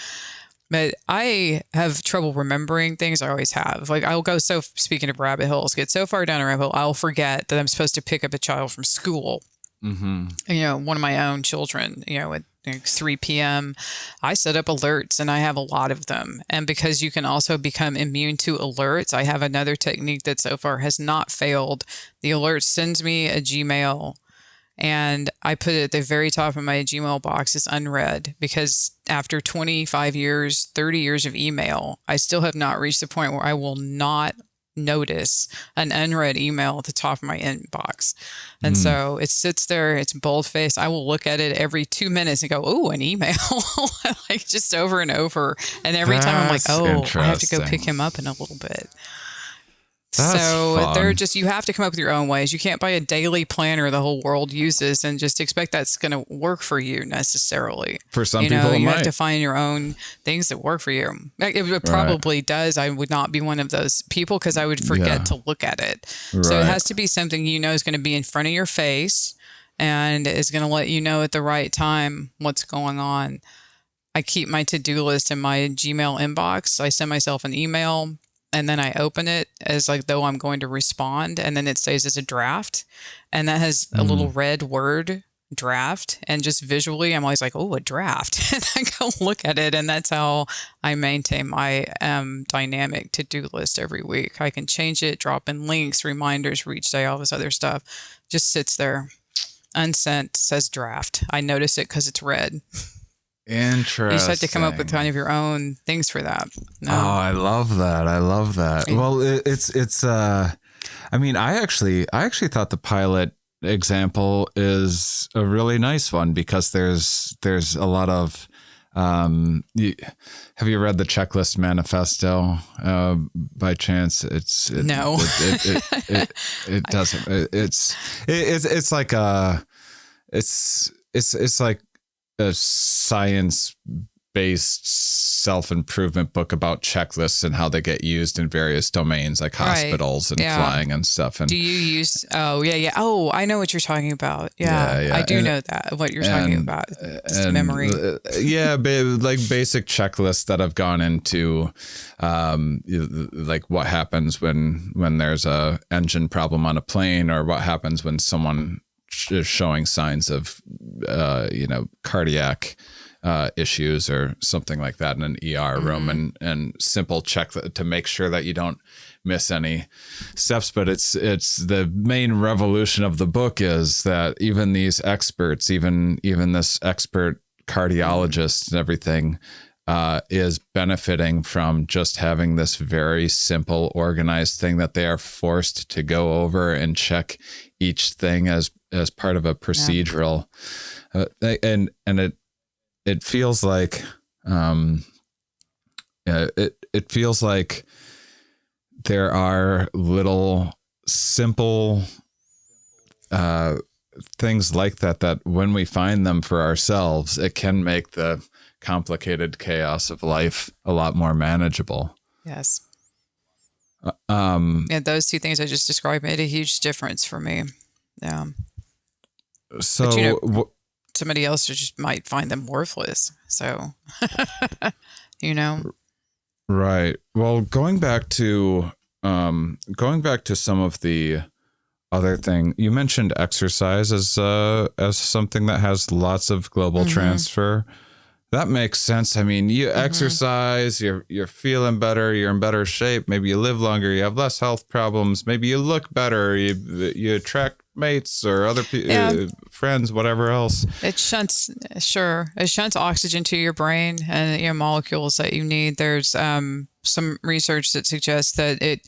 But I have trouble remembering things. I always have. Like I'll go speaking of rabbit holes, get so far down a rabbit hole, I'll forget that I'm supposed to pick up a child from school. One of my own children, at 3 p.m. I set up alerts, and I have a lot of them. And because you can also become immune to alerts, I have another technique that so far has not failed. The alert sends me a Gmail, and I put it at the very top of my Gmail box as unread, because after 25 years, 30 years of email, I still have not reached the point where I will not notice an unread email at the top of my inbox. And so it sits there, it's bold-faced. I will look at it every 2 minutes and go, oh, an email, like just over and over. And every time I'm like, oh, I have to go pick him up in a little bit. They're just, you have to come up with your own ways. You can't buy a daily planner the whole world uses and just expect that's going to work for you necessarily. For some people, it you might. have to find your own things that work for you. It probably does. I would not be one of those people because I would forget to look at it. Right. So it has to be something is going to be in front of your face and is going to let you know at the right time what's going on. I keep my to-do list in my Gmail inbox. I send myself an email, and then I open it as like though I'm going to respond, and then it stays as a draft. And that has a little red word, draft. And just visually, I'm always like, oh, a draft. And I go look at it. And that's how I maintain my dynamic to-do list every week. I can change it, drop in links, reminders for each day, all this other stuff. Just sits there, unsent, says draft. I notice it because it's red. Interesting. You just have to come up with kind of your own things for that. No. Oh, I love that. Well, it's I mean, I actually thought the pilot example is a really nice one because there's a lot of have you read the Checklist Manifesto by chance? No. It doesn't. It's like it's like a science-based self-improvement book about checklists and how they get used in various domains like hospitals and flying and stuff. And do you use? Oh yeah. Oh, I know what you're talking about. Yeah. I do know that what you're talking about. Just memory. Like basic checklists that have gone into, like what happens when there's a engine problem on a plane, or what happens when someone is showing signs of, cardiac issues or something like that in an ER room, and simple check to make sure that you don't miss any steps. But it's the main revolution of the book is that even these experts, even this expert cardiologist and everything, is benefiting from just having this very simple, organized thing that they are forced to go over and check each thing as part of a procedural, and it feels like, it feels like there are little simple things like that when we find them for ourselves, it can make the complicated chaos of life a lot more manageable. Yes. Those two things I just described made a huge difference for me. Yeah. So but, somebody else just might find them worthless. So, Right. Well, going back to some of the other thing, you mentioned exercise as something that has lots of global transfer. That makes sense. I mean, you exercise, you're feeling better, you're in better shape. Maybe you live longer, you have less health problems. Maybe you look better, you attract mates or other friends, whatever else. It shunts oxygen to your brain and molecules that you need. There's some research that suggests that it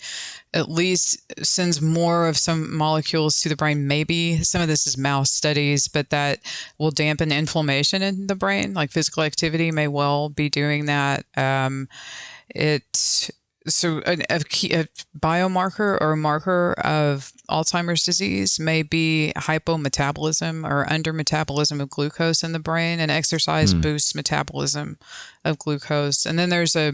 at least sends more of some molecules to the brain. Maybe some of this is Mauss studies, but that will dampen inflammation in the brain. Like physical activity may well be doing that. So a biomarker or a marker of Alzheimer's disease may be hypometabolism or undermetabolism of glucose in the brain, and exercise boosts metabolism of glucose. And then there's a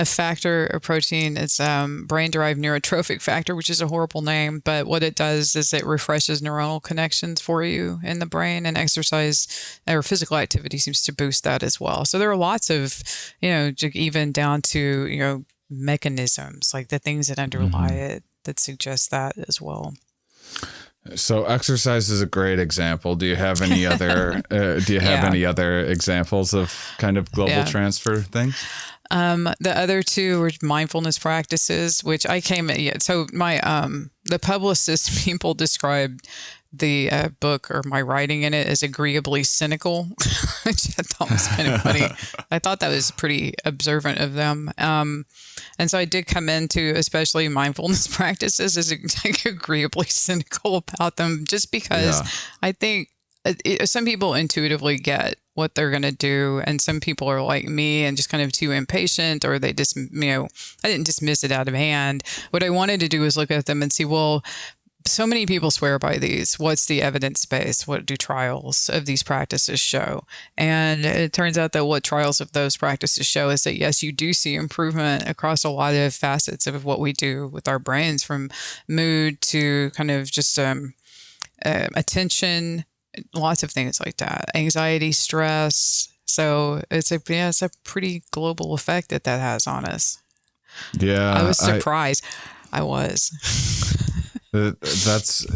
factor, a protein, it's brain-derived neurotropic factor, which is a horrible name, but what it does is it refreshes neuronal connections for you in the brain, and exercise or physical activity seems to boost that as well. So there are lots of, even down to, mechanisms, like the things that underlie it that suggest that as well. So exercise is a great example. Do you have any other any other examples of kind of global transfer things? The other two were mindfulness practices, which I came at. So my the publicist people described the book or my writing in it as agreeably cynical, which I thought was kind of funny. I thought that was pretty observant of them. And so I did come into, especially mindfulness practices, as like agreeably cynical about them, just because I think some people intuitively get what they're going to do. And some people are like me and just kind of too impatient, or they just, I didn't dismiss it out of hand. What I wanted to do was look at them and see, well, so many people swear by these. What's the evidence base? What do trials of these practices show? And it turns out that what trials of those practices show is that, yes, you do see improvement across a lot of facets of what we do with our brains, from mood to kind of just attention, lots of things like that, anxiety, stress. So it's a pretty global effect that has on us. Yeah. I was surprised. I was. That's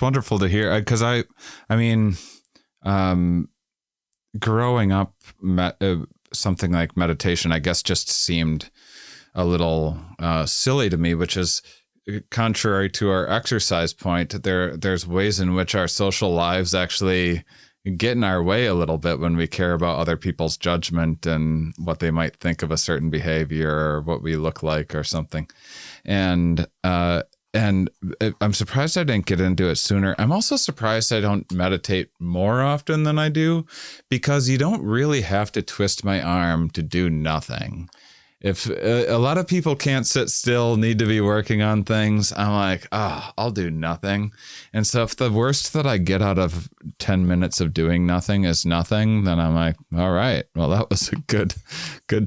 wonderful to hear, because I mean, growing up, something like meditation, I guess, just seemed a little silly to me, which is contrary to our exercise point. There's ways in which our social lives actually get in our way a little bit when we care about other people's judgment and what they might think of a certain behavior or what we look like or something. And I'm surprised I didn't get into it sooner. I'm also surprised I don't meditate more often than I do, because you don't really have to twist my arm to do nothing. If a lot of people can't sit still, need to be working on things, I'm like, I'll do nothing. And so if the worst that I get out of 10 minutes of doing nothing is nothing, then I'm like, all right, well, that was a good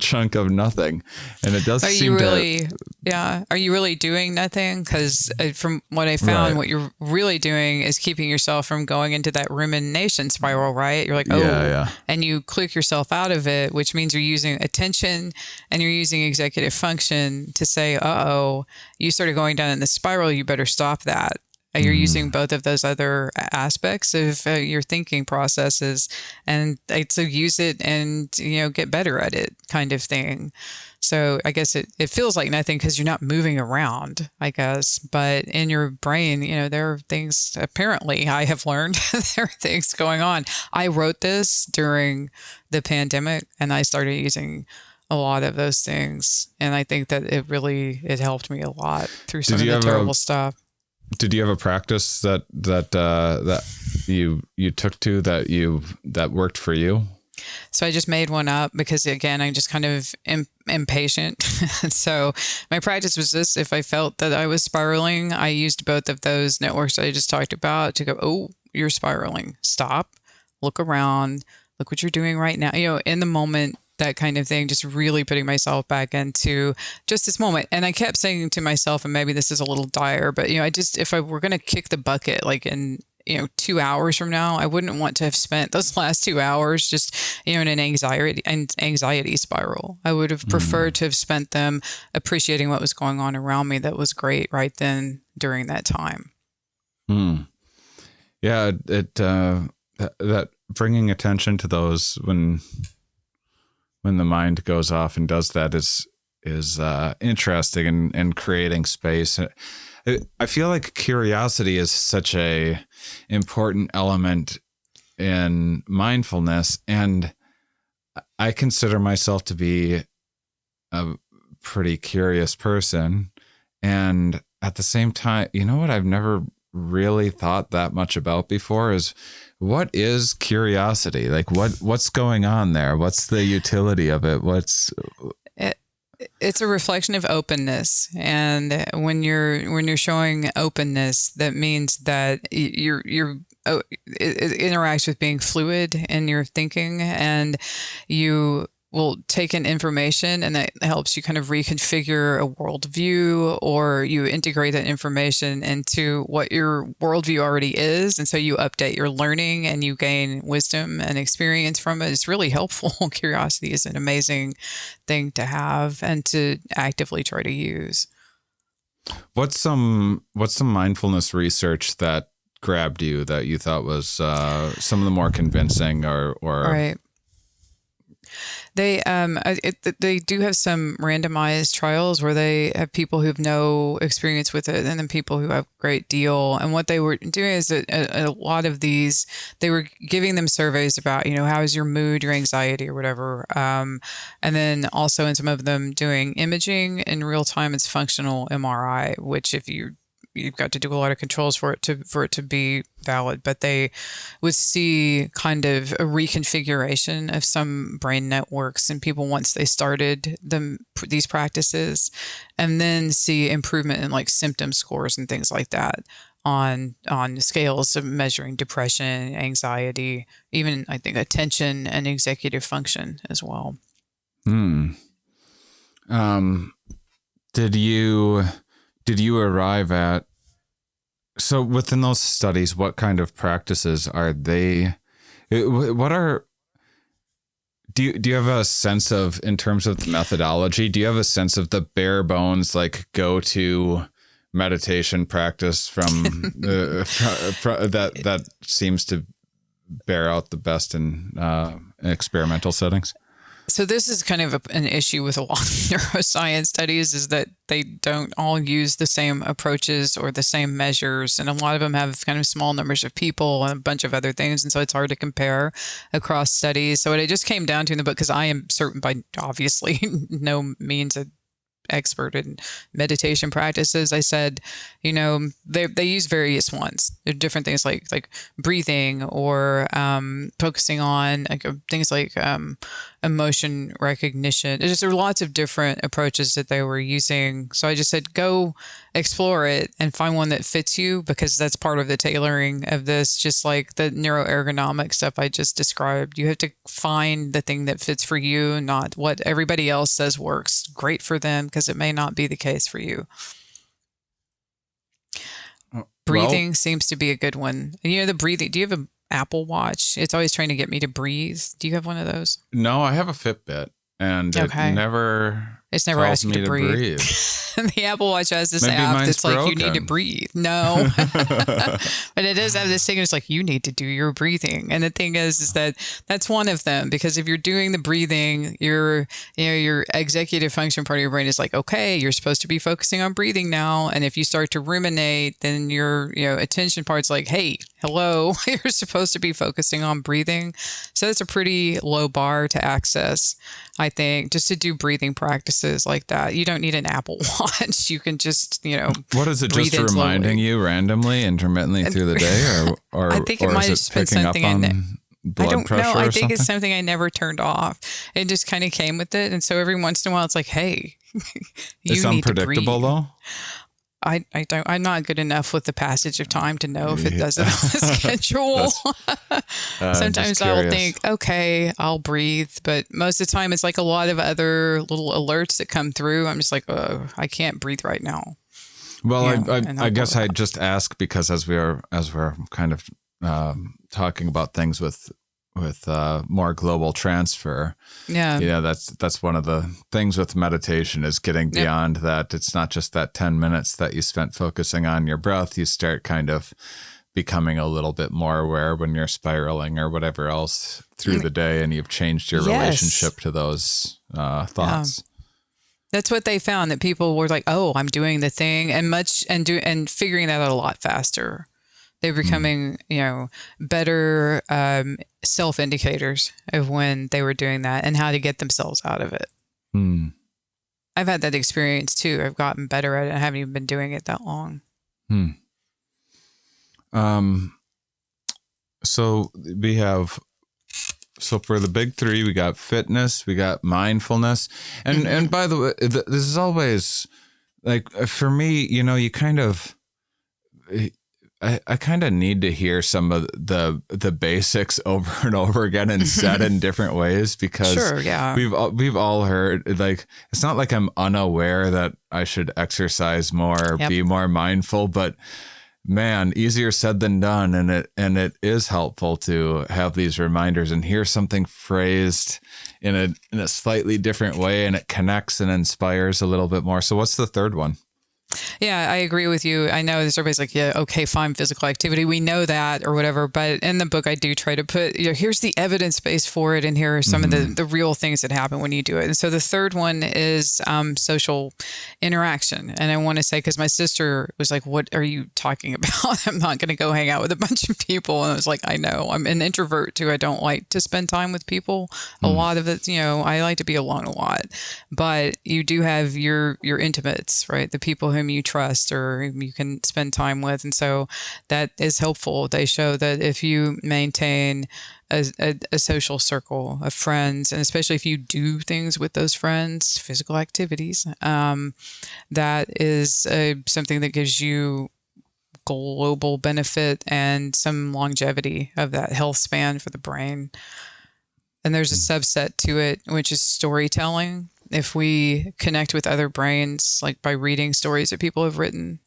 chunk of nothing. And it does seem Are you really doing nothing? Because from what I found, what you're really doing is keeping yourself from going into that rumination spiral, right? You're like, and you click yourself out of it, which means you're using attention and you're using executive function to say, you started going down in the spiral, you better stop that. You're using both of those other aspects of your thinking processes, and so use it and, get better at it, kind of thing. So I guess it feels like nothing because you're not moving around, I guess. But in your brain, there are things, apparently, I have learned, there are things going on. I wrote this during the pandemic, and I started using a lot of those things. And I think that it helped me a lot through some of the terrible stuff. Did you have a practice that you took to that worked for you? So I just made one up because, again, I'm just kind of impatient. So my practice was this: if I felt that I was spiraling, I used both of those networks I just talked about to go, oh, you're spiraling. Stop, look around, look what you're doing right now. In the moment, that kind of thing, just really putting myself back into just this moment. And I kept saying to myself, and maybe this is a little dire, but, if I were going to kick the bucket, like in, 2 hours from now, I wouldn't want to have spent those last 2 hours just, in an anxiety spiral. I would have preferred to have spent them appreciating what was going on around me. That was great right then during that time. Yeah. That bringing attention to those when the mind goes off and does that is interesting and creating space. I feel like curiosity is such a important element in mindfulness, and I consider myself to be a pretty curious person. And at the same time, what I've never really thought that much about before is, what is curiosity? Like what's going on there? What's the utility of it? It's a reflection of openness. And when you're showing openness, that means that it interacts with being fluid in your thinking, and you will take in information, and that helps you kind of reconfigure a worldview, or you integrate that information into what your worldview already is. And so you update your learning and you gain wisdom and experience from it. It's really helpful. Curiosity is an amazing thing to have and to actively try to use. What's some mindfulness research that grabbed you that you thought was some of the more convincing or Right. They do have some randomized trials where they have people who have no experience with it, and then people who have a great deal. And what they were doing is that a lot of these, they were giving them surveys about, how is your mood, your anxiety, or whatever. And then also in some of them doing imaging in real time. It's functional MRI, which if you've got to do a lot of controls for it to be valid, but they would see kind of a reconfiguration of some brain networks in people once they started these practices, and then see improvement in like symptom scores and things like that on scales of measuring depression, anxiety, even I think attention and executive function as well. Did you arrive at, so within those studies, what kind of practices are they? Do you have a sense of, in terms of the methodology, do you have a sense of the bare bones, like go to meditation practice from that seems to bear out the best in experimental settings? So this is kind of an issue with a lot of neuroscience studies, is that they don't all use the same approaches or the same measures. And a lot of them have kind of small numbers of people and a bunch of other things. And so it's hard to compare across studies. So what it just came down to in the book, because I am certain by obviously no means a expert in meditation practices, I said, they use various ones. They're different things like breathing or focusing on things like emotion recognition. There are lots of different approaches that they were using. So I just said, go explore it and find one that fits you, because that's part of the tailoring of this. Just like the neuroergonomic stuff I just described, you have to find the thing that fits for you, not what everybody else says works great for them, because it may not be the case for you. Breathing seems to be a good one. And the breathing, do you have an Apple Watch? It's always trying to get me to breathe. Do you have one of those? No, I have a Fitbit, and it's never asked me to breathe. The Apple Watch has this app that's like, you need to breathe. No. But it does have this thing. It's like, you need to do your breathing. And the thing is that that's one of them, because if you're doing the breathing, your executive function part of your brain is like, okay, you're supposed to be focusing on breathing now. And if you start to ruminate, then your attention part's like, hey, hello, you're supposed to be focusing on breathing. So that's a pretty low bar to access, I think, just to do breathing practices like that. You don't need an Apple Watch. You can just, what is it, just reminding you randomly, intermittently through the day, or I think it might have just been something I don't know. I think it's something I never turned off. It just kind of came with it. And so every once in a while, it's like, hey, it's unpredictable though. I'm not good enough with the passage of time to know if it does it on the schedule. Sometimes I'll think, okay, I'll breathe. But most of the time it's like a lot of other little alerts that come through. I'm just like, oh, I can't breathe right now. Well, I guess I'd just ask, because as we're kind of talking about things with more global transfer. Yeah. That's one of the things with meditation, is getting beyond that. It's not just that 10 minutes that you spent focusing on your breath. You start kind of becoming a little bit more aware when you're spiraling or whatever else through the day, and you've changed your relationship to those thoughts. That's what they found, that people were like, oh, I'm doing the thing and figuring that out a lot faster. They're becoming, better self-indicators of when they were doing that and how to get themselves out of it. I've had that experience too. I've gotten better at it. I haven't even been doing it that long. So for the big three, we got fitness, we got mindfulness. And by the way, this is always like, for me, you kind of... I kind of need to hear some of the basics over and over again and said in different ways, because we've all heard, like, it's not like I'm unaware that I should exercise more, be more mindful, but man, easier said than done. And it is helpful to have these reminders and hear something phrased in a slightly different way, and it connects and inspires a little bit more. So what's the third one? Yeah, I agree with you. I know this everybody's like, yeah, okay, fine, physical activity. We know that or whatever. But in the book, I do try to put, here's the evidence base for it. And here are some of the real things that happen when you do it. And so the third one is social interaction. And I want to say, because my sister was like, what are you talking about? I'm not going to go hang out with a bunch of people. And I was like, I know. I'm an introvert too. I don't like to spend time with people. A lot of it, I like to be alone a lot. But you do have your intimates, right? The people whom you trust or whom you can spend time with. And so that is helpful. They show that if you maintain a social circle of friends, and especially if you do things with those friends, physical activities, that is something that gives you global benefit and some longevity of that health span for the brain. And there's a subset to it, which is storytelling. If we connect with other brains, like by reading stories that people have written,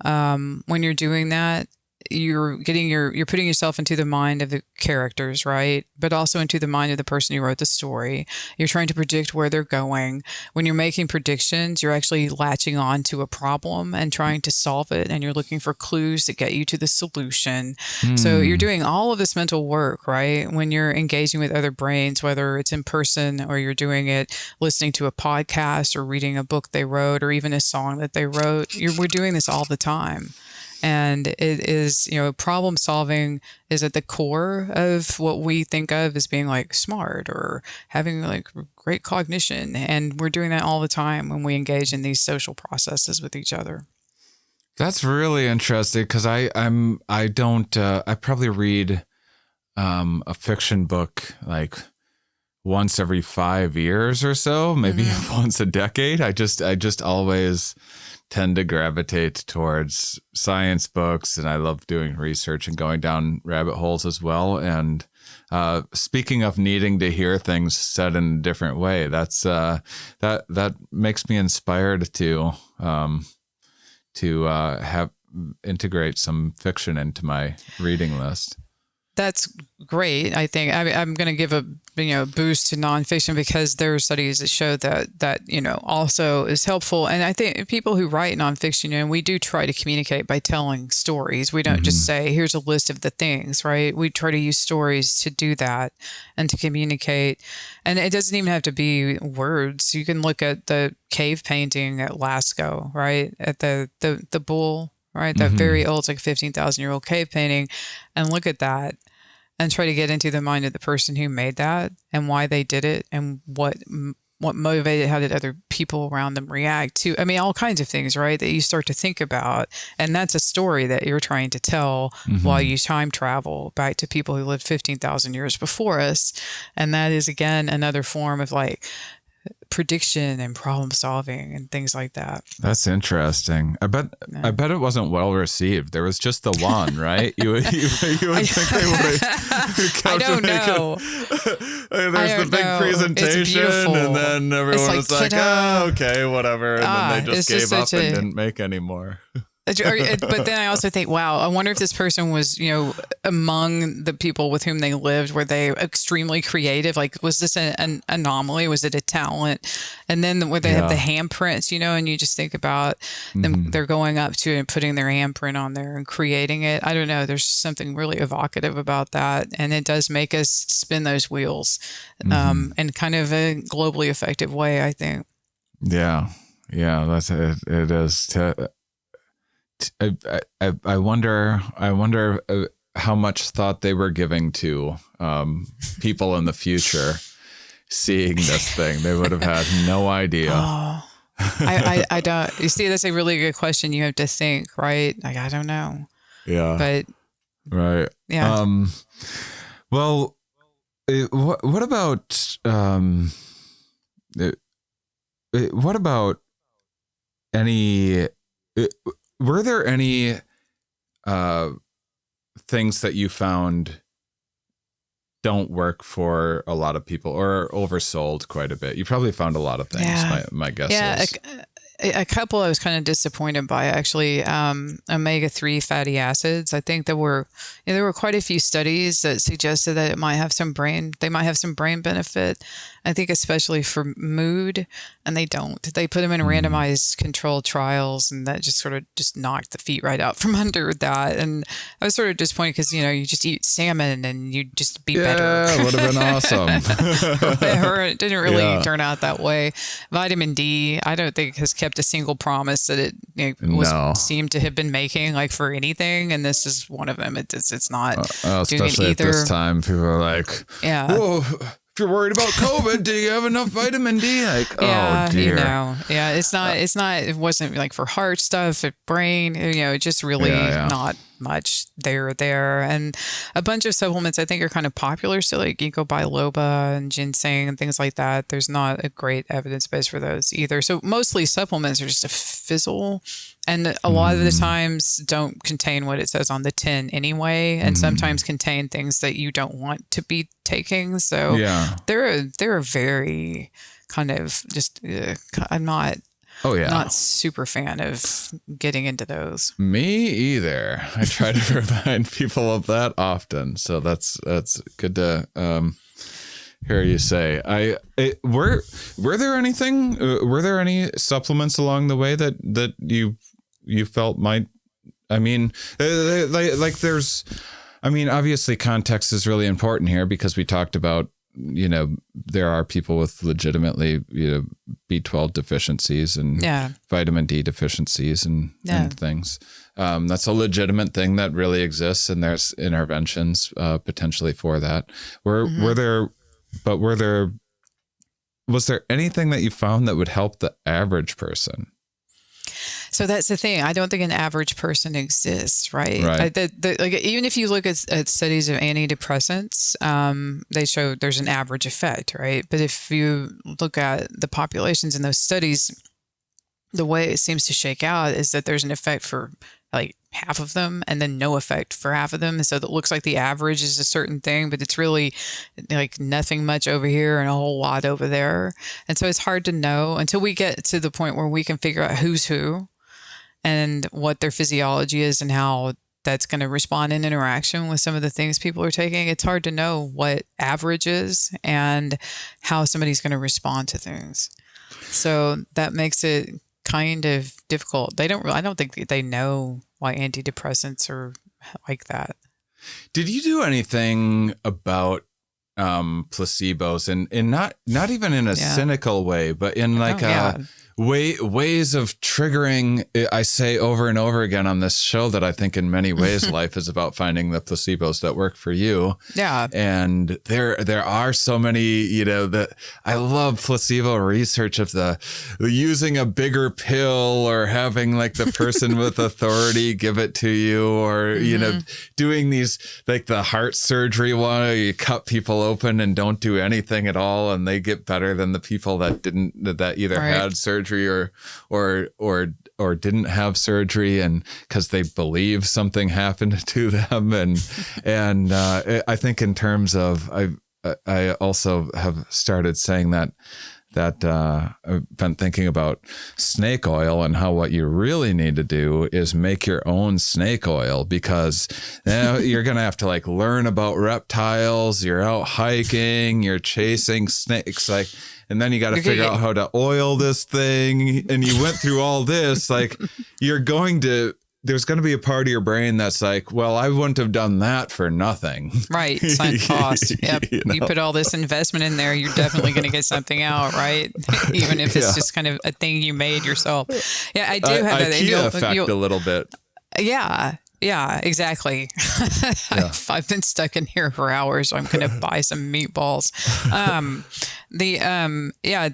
when you're doing that, you're putting yourself into the mind of the characters, right? But also into the mind of the person who wrote the story. You're trying to predict where they're going. When you're making predictions, you're actually latching on to a problem and trying to solve it. And you're looking for clues that get you to the solution. So you're doing all of this mental work, right? When you're engaging with other brains, whether it's in person or you're doing it listening to a podcast or reading a book they wrote or even a song that they wrote, we're doing this all the time. And it is, problem solving is at the core of what we think of as being like smart or having like great cognition. And we're doing that all the time when we engage in these social processes with each other. That's really interesting because I probably read a fiction book like once every 5 years or so, maybe once a decade. I just always tend to gravitate towards science books, and I love doing research and going down rabbit holes as well. And speaking of needing to hear things said in a different way, that's that makes me inspired to have integrate some fiction into my reading list. That's great. I think I'm going to give a boost to nonfiction because there are studies that show that also is helpful. And I think people who write nonfiction, we do try to communicate by telling stories. We don't just say, here's a list of the things, right? We try to use stories to do that and to communicate. And it doesn't even have to be words. You can look at the cave painting at Lascaux, right? At the bull, right? That very old, like 15,000-year-old cave painting, and look at that and try to get into the mind of the person who made that and why they did it and what motivated, how did other people around them react to, all kinds of things, right? That you start to think about. And that's a story that you're trying to tell while you time travel back to people who lived 15,000 years before us. And that is, again, another form of like prediction and problem solving and things like that. That's interesting. I bet it wasn't well received. There was just the one, right? You would think they would have. I don't know. There's the big presentation, and then everyone was like, "Oh, okay, whatever," and then they just gave up and didn't make any more. But then I also think, wow, I wonder if this person was, among the people with whom they lived, were they extremely creative? Like, was this an anomaly? Was it a talent? And then where they have the handprints, and you just think about them, they're going up to it and putting their handprint on there and creating it. I don't know. There's something really evocative about that. And it does make us spin those wheels in kind of a globally effective way, I think. Yeah. Yeah, that's it. It is. I wonder how much thought they were giving to people in the future seeing this thing. They would have had no idea. Oh, I don't. You see, that's a really good question. You have to think, right? Like, I don't know. Yeah. But right. Yeah. Well, what about any? Were there any things that you found don't work for a lot of people or are oversold quite a bit? You probably found a lot of things, my guess is. a couple I was kind of disappointed by, actually. Omega-3 fatty acids. I think there were quite a few studies that suggested that they might have some brain benefit. I think especially for mood, and they don't. They put them in randomized controlled trials, and that just sort of just knocked the feet right out from under that. And I was sort of disappointed because, you just eat salmon and you'd just be better. Yeah, would have been awesome. It didn't really turn out that way. Vitamin D, I don't think has kept a single promise that it seemed to have been making, like, for anything. And this is one of them. It's not especially at this time. People are like, whoa. If you're worried about COVID, do you have enough vitamin D? Like, oh dear. It wasn't like for heart stuff, brain, just really not much there. And a bunch of supplements I think are kind of popular still, like ginkgo biloba and ginseng and things like that. There's not a great evidence base for those either. So mostly supplements are just a fizzle. And a lot of the times don't contain what it says on the tin anyway, and sometimes contain things that you don't want to be taking. So they're a very kind of just, I'm not super fan of getting into those. Me either. I try to remind people of that often. So that's good to hear you say. Were there any supplements along the way that you felt might, obviously context is really important here, because we talked about, there are people with legitimately, B12 deficiencies and vitamin D deficiencies and things. That's a legitimate thing that really exists, and there's interventions potentially for that. Was there anything that you found that would help the average person? So that's the thing. I don't think an average person exists, right? Like, even if you look at studies of antidepressants, they show there's an average effect, right? But if you look at the populations in those studies, the way it seems to shake out is that there's an effect for like half of them and then no effect for half of them. And so it looks like the average is a certain thing, but it's really like nothing much over here and a whole lot over there. And so it's hard to know until we get to the point where we can figure out who's who and what their physiology is and how that's going to respond in interaction with some of the things people are taking. It's hard to know what average is and how somebody's going to respond to things. So that makes it kind of difficult. I don't think they know why antidepressants are like that. Did you do anything about placebos and not even in a cynical way, but in like ways of triggering? I say over and over again on this show that I think in many ways life is about finding the placebos that work for you. Yeah. And there are so many, that I love placebo research of the using a bigger pill or having like the person with authority give it to you, or, doing these, like the heart surgery one, where you cut people open and don't do anything at all, and they get better than the people that either had surgery or didn't have surgery, and because they believe something happened to them. And I think in terms of, I also have started saying that I've been thinking about snake oil and how what you really need to do is make your own snake oil, because you're going to have to like learn about reptiles. You're out hiking, you're chasing snakes, and then you got to figure out how to oil this thing. And you went through all this, like there's going to be a part of your brain that's like, well, I wouldn't have done that for nothing. Right. Sunk cost. Yep. You put all this investment in there, you're definitely going to get something out, right? Even if it's just kind of a thing you made yourself. Yeah, I do have that. IKEA effect a little bit. Yeah. Yeah, exactly. I've been stuck in here for hours, so I'm going to buy some meatballs.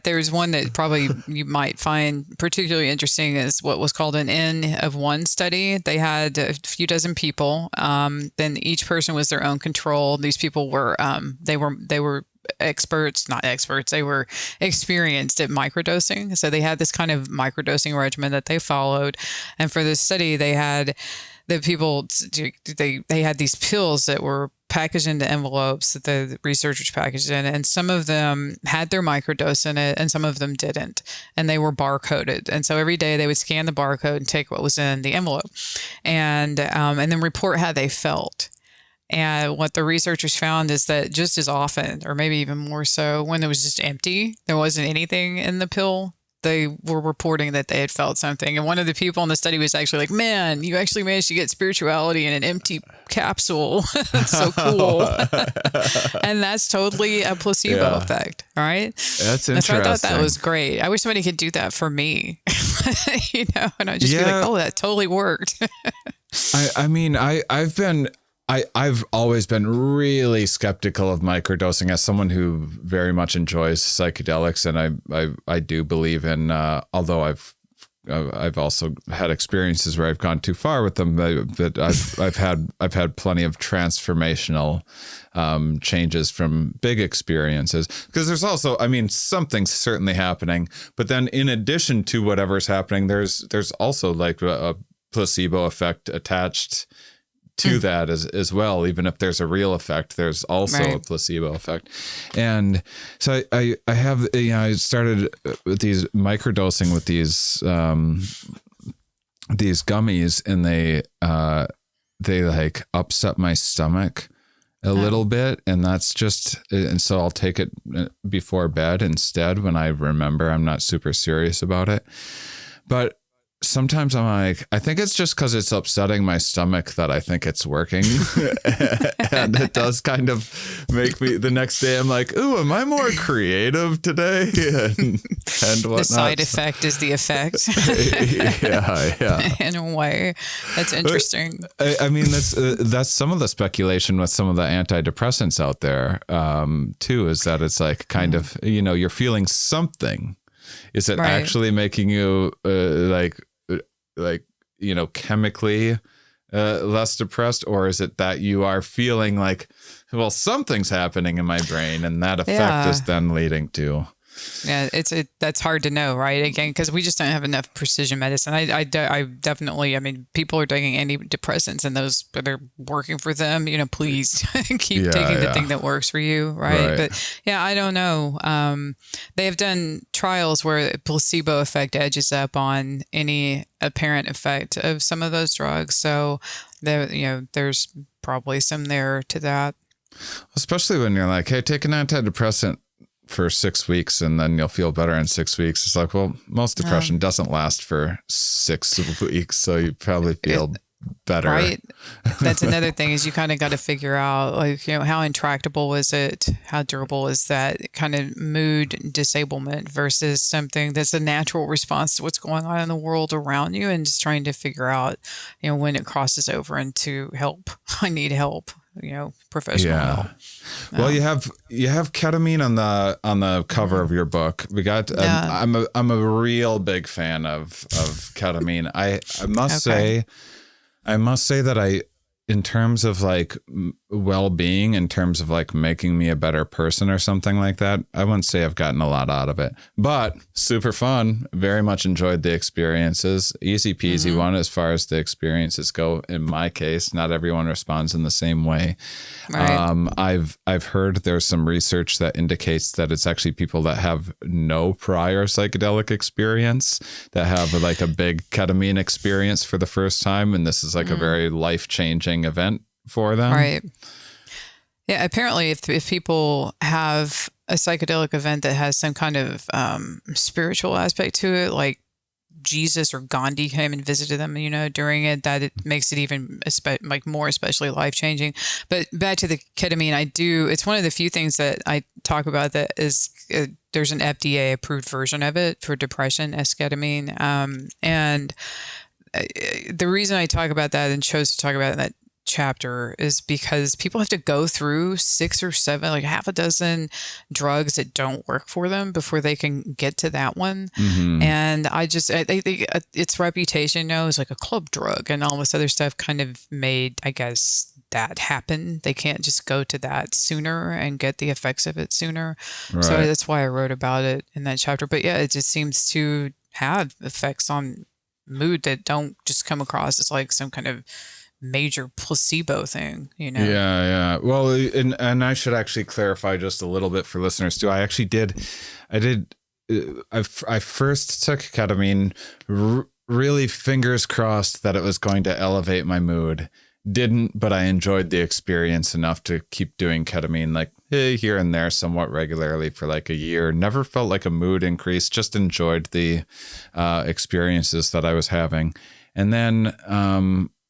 There's one that probably you might find particularly interesting is what was called an N of 1 study. They had a few dozen people. Then each person was their own control. These people were they were not experts. They were experienced at microdosing. So they had this kind of microdosing regimen that they followed. And for this study, they had the people, they had these pills that were packaged into envelopes that the researchers packaged in, and some of them had their microdose in it and some of them didn't, and they were barcoded. And so every day they would scan the barcode and take what was in the envelope, and then report how they felt. And what the researchers found is that just as often, or maybe even more so, when it was just empty, there wasn't anything in the pill, they were reporting that they had felt something. And one of the people in the study was actually like, man, you actually managed to get spirituality in an empty capsule. That's so cool. And that's totally a placebo effect. All right. That's interesting. So I thought that was great. I wish somebody could do that for me, and I'd just be like, oh, that totally worked. I've always been really skeptical of microdosing as someone who very much enjoys psychedelics, and I do believe in. Although I've also had experiences where I've gone too far with them, but I've had plenty of transformational changes from big experiences. Because there's also, something's certainly happening, but then in addition to whatever's happening, there's also like a placebo effect attached to that as well. Even if there's a real effect, there's also a placebo effect. And so I have, I started with these microdosing with these gummies, and they like upset my stomach a little bit. And that's just, and so I'll take it before bed instead when I remember I'm not super serious about it. But sometimes I'm like, I think it's just because it's upsetting my stomach that I think it's working. And it does kind of make me, the next day I'm like, ooh, am I more creative today? And whatnot. The side effect is the effect. Yeah. In a way. That's interesting. That's some of the speculation with some of the antidepressants out there, too, is that it's like kind of, you're feeling something. Is it actually making you chemically less depressed, or is it that you are feeling like, well, something's happening in my brain, and that effect is then leading to? Yeah, that's hard to know, right? Again, because we just don't have enough precision medicine. I definitely, people are taking antidepressants and those they're working for them. Please keep taking the thing that works for you, right? But I don't know. They have done trials where the placebo effect edges up on any apparent effect of some of those drugs. So there's probably some there to that. Especially when you're like, hey, take an antidepressant for 6 weeks and then you'll feel better in 6 weeks. It's like, well, most depression doesn't last for 6 weeks, so you probably feel better. Right. That's another thing, is you kind of got to figure out, like, how intractable is it? How durable is that kind of mood disablement versus something that's a natural response to what's going on in the world around you, and just trying to figure out, when it crosses over into help. I need help. Professional help. Well, you have ketamine on the cover of your book. We got. I'm a real big fan of ketamine. I must say that in terms of like well-being, in terms of like making me a better person or something like that, I wouldn't say I've gotten a lot out of it, but super fun. Very much enjoyed the experiences. Easy peasy one as far as the experiences go. In my case, not everyone responds in the same way. Right. I've heard there's some research that indicates that it's actually people that have no prior psychedelic experience that have like a big ketamine experience for the first time, and this is like a very life-changing event for them. Right. Yeah. Apparently, if people have a psychedelic event that has some kind of spiritual aspect to it, like Jesus or Gandhi came and visited them, during it, that it makes it even more especially life-changing. But back to the ketamine, it's one of the few things that I talk about that is there's an FDA approved version of it for depression, esketamine. And the reason I talk about that and chose to talk about that chapter is because people have to go through 6 or 7, like half a dozen drugs that don't work for them before they can get to that one. And I think its reputation is like a club drug, and all this other stuff kind of made, I guess, that happen. They can't just go to that sooner and get the effects of it sooner. Right. So that's why I wrote about it in that chapter. But yeah, it just seems to have effects on mood that don't just come across as like some kind of major placebo thing, you know? Yeah. Well, and I should actually clarify just a little bit for listeners too. I first took ketamine, really fingers crossed that it was going to elevate my mood. Didn't, but I enjoyed the experience enough to keep doing ketamine like here and there somewhat regularly for like a year. Never felt like a mood increase, just enjoyed the experiences that I was having. And then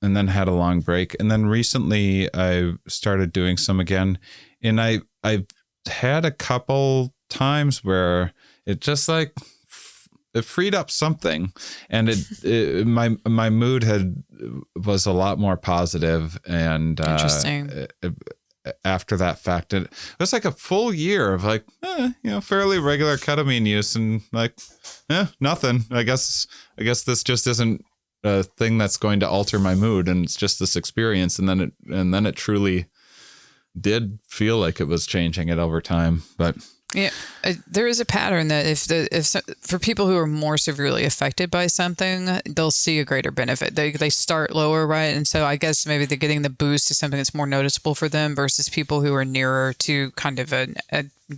had a long break. And then recently I started doing some again. And I've had a couple times where it just like it freed up something, and my mood was a lot more positive. And Interesting. After that fact, it was like a full year of like fairly regular ketamine use, and like nothing. I guess this just isn't a thing that's going to alter my mood, and it's just this experience. And then it truly did feel like it was changing it over time. But yeah, there is a pattern that for people who are more severely affected by something, they'll see a greater benefit. They start lower, right? And so I guess maybe they're getting the boost to something that's more noticeable for them versus people who are nearer to kind of a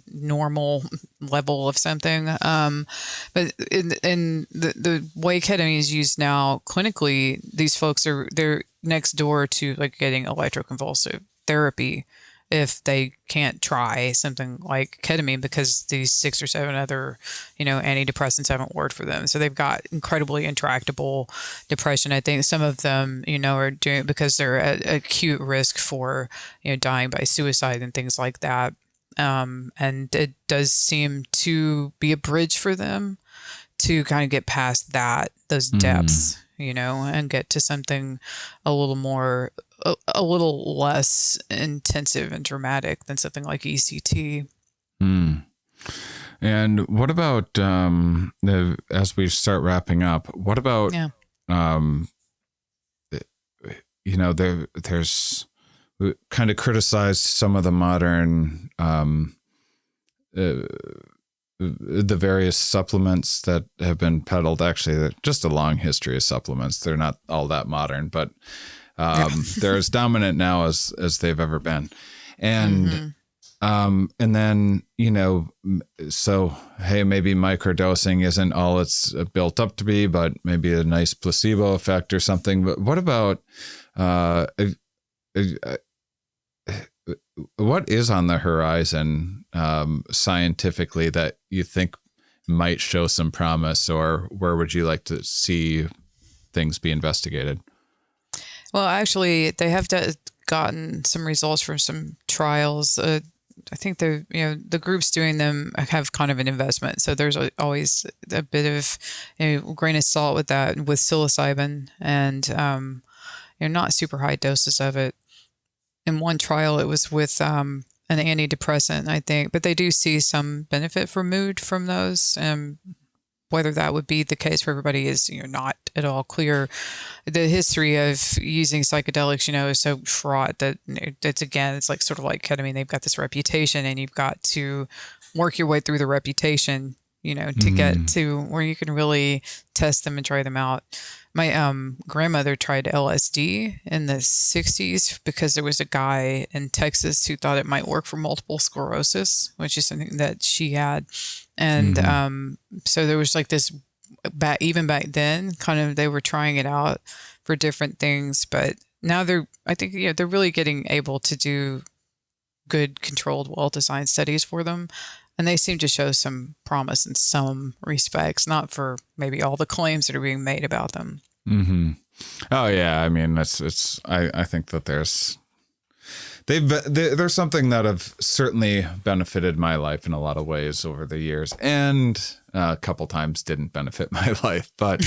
normal level of something. But in the way ketamine is used now clinically, these folks they're next door to like getting electroconvulsive therapy if they can't try something like ketamine because these 6 or 7 other, antidepressants haven't worked for them. So they've got incredibly intractable depression. I think some of them, are doing it because they're at acute risk for, dying by suicide and things like that. And it does seem to be a bridge for them to kind of get past those depths, and get to something a little less intensive and dramatic than something like ECT. And what about, as we start wrapping up, what about, there's kind of criticized some of the modern, the various supplements that have been peddled. Actually, they're just a long history of supplements. They're not all that modern, but they're as dominant now as they've ever been. And and then, so, hey, maybe microdosing isn't all it's built up to be, but maybe a nice placebo effect or something. But what about what is on the horizon scientifically that you think might show some promise, or where would you like to see things be investigated? Well, actually, they have gotten some results from some trials. I think the groups doing them have kind of an investment. So there's always a bit of grain of salt with that, with psilocybin, and not super high doses of it. In one trial, it was with an antidepressant, I think, but they do see some benefit for mood from those. Whether that would be the case for everybody is not at all clear. The history of using psychedelics, is so fraught that it's like sort of like ketamine. They've got this reputation, and you've got to work your way through the reputation, to get to where you can really test them and try them out. My grandmother tried LSD in the 60s because there was a guy in Texas who thought it might work for multiple sclerosis, which is something that she had. And so there was like this, even back then, kind of they were trying it out for different things. But now they're really getting able to do good, controlled, well-designed studies for them. And they seem to show some promise in some respects, not for maybe all the claims that are being made about them. Mm-hmm. Oh yeah, I mean, I think that there's something that have certainly benefited my life in a lot of ways over the years, and a couple times didn't benefit my life, but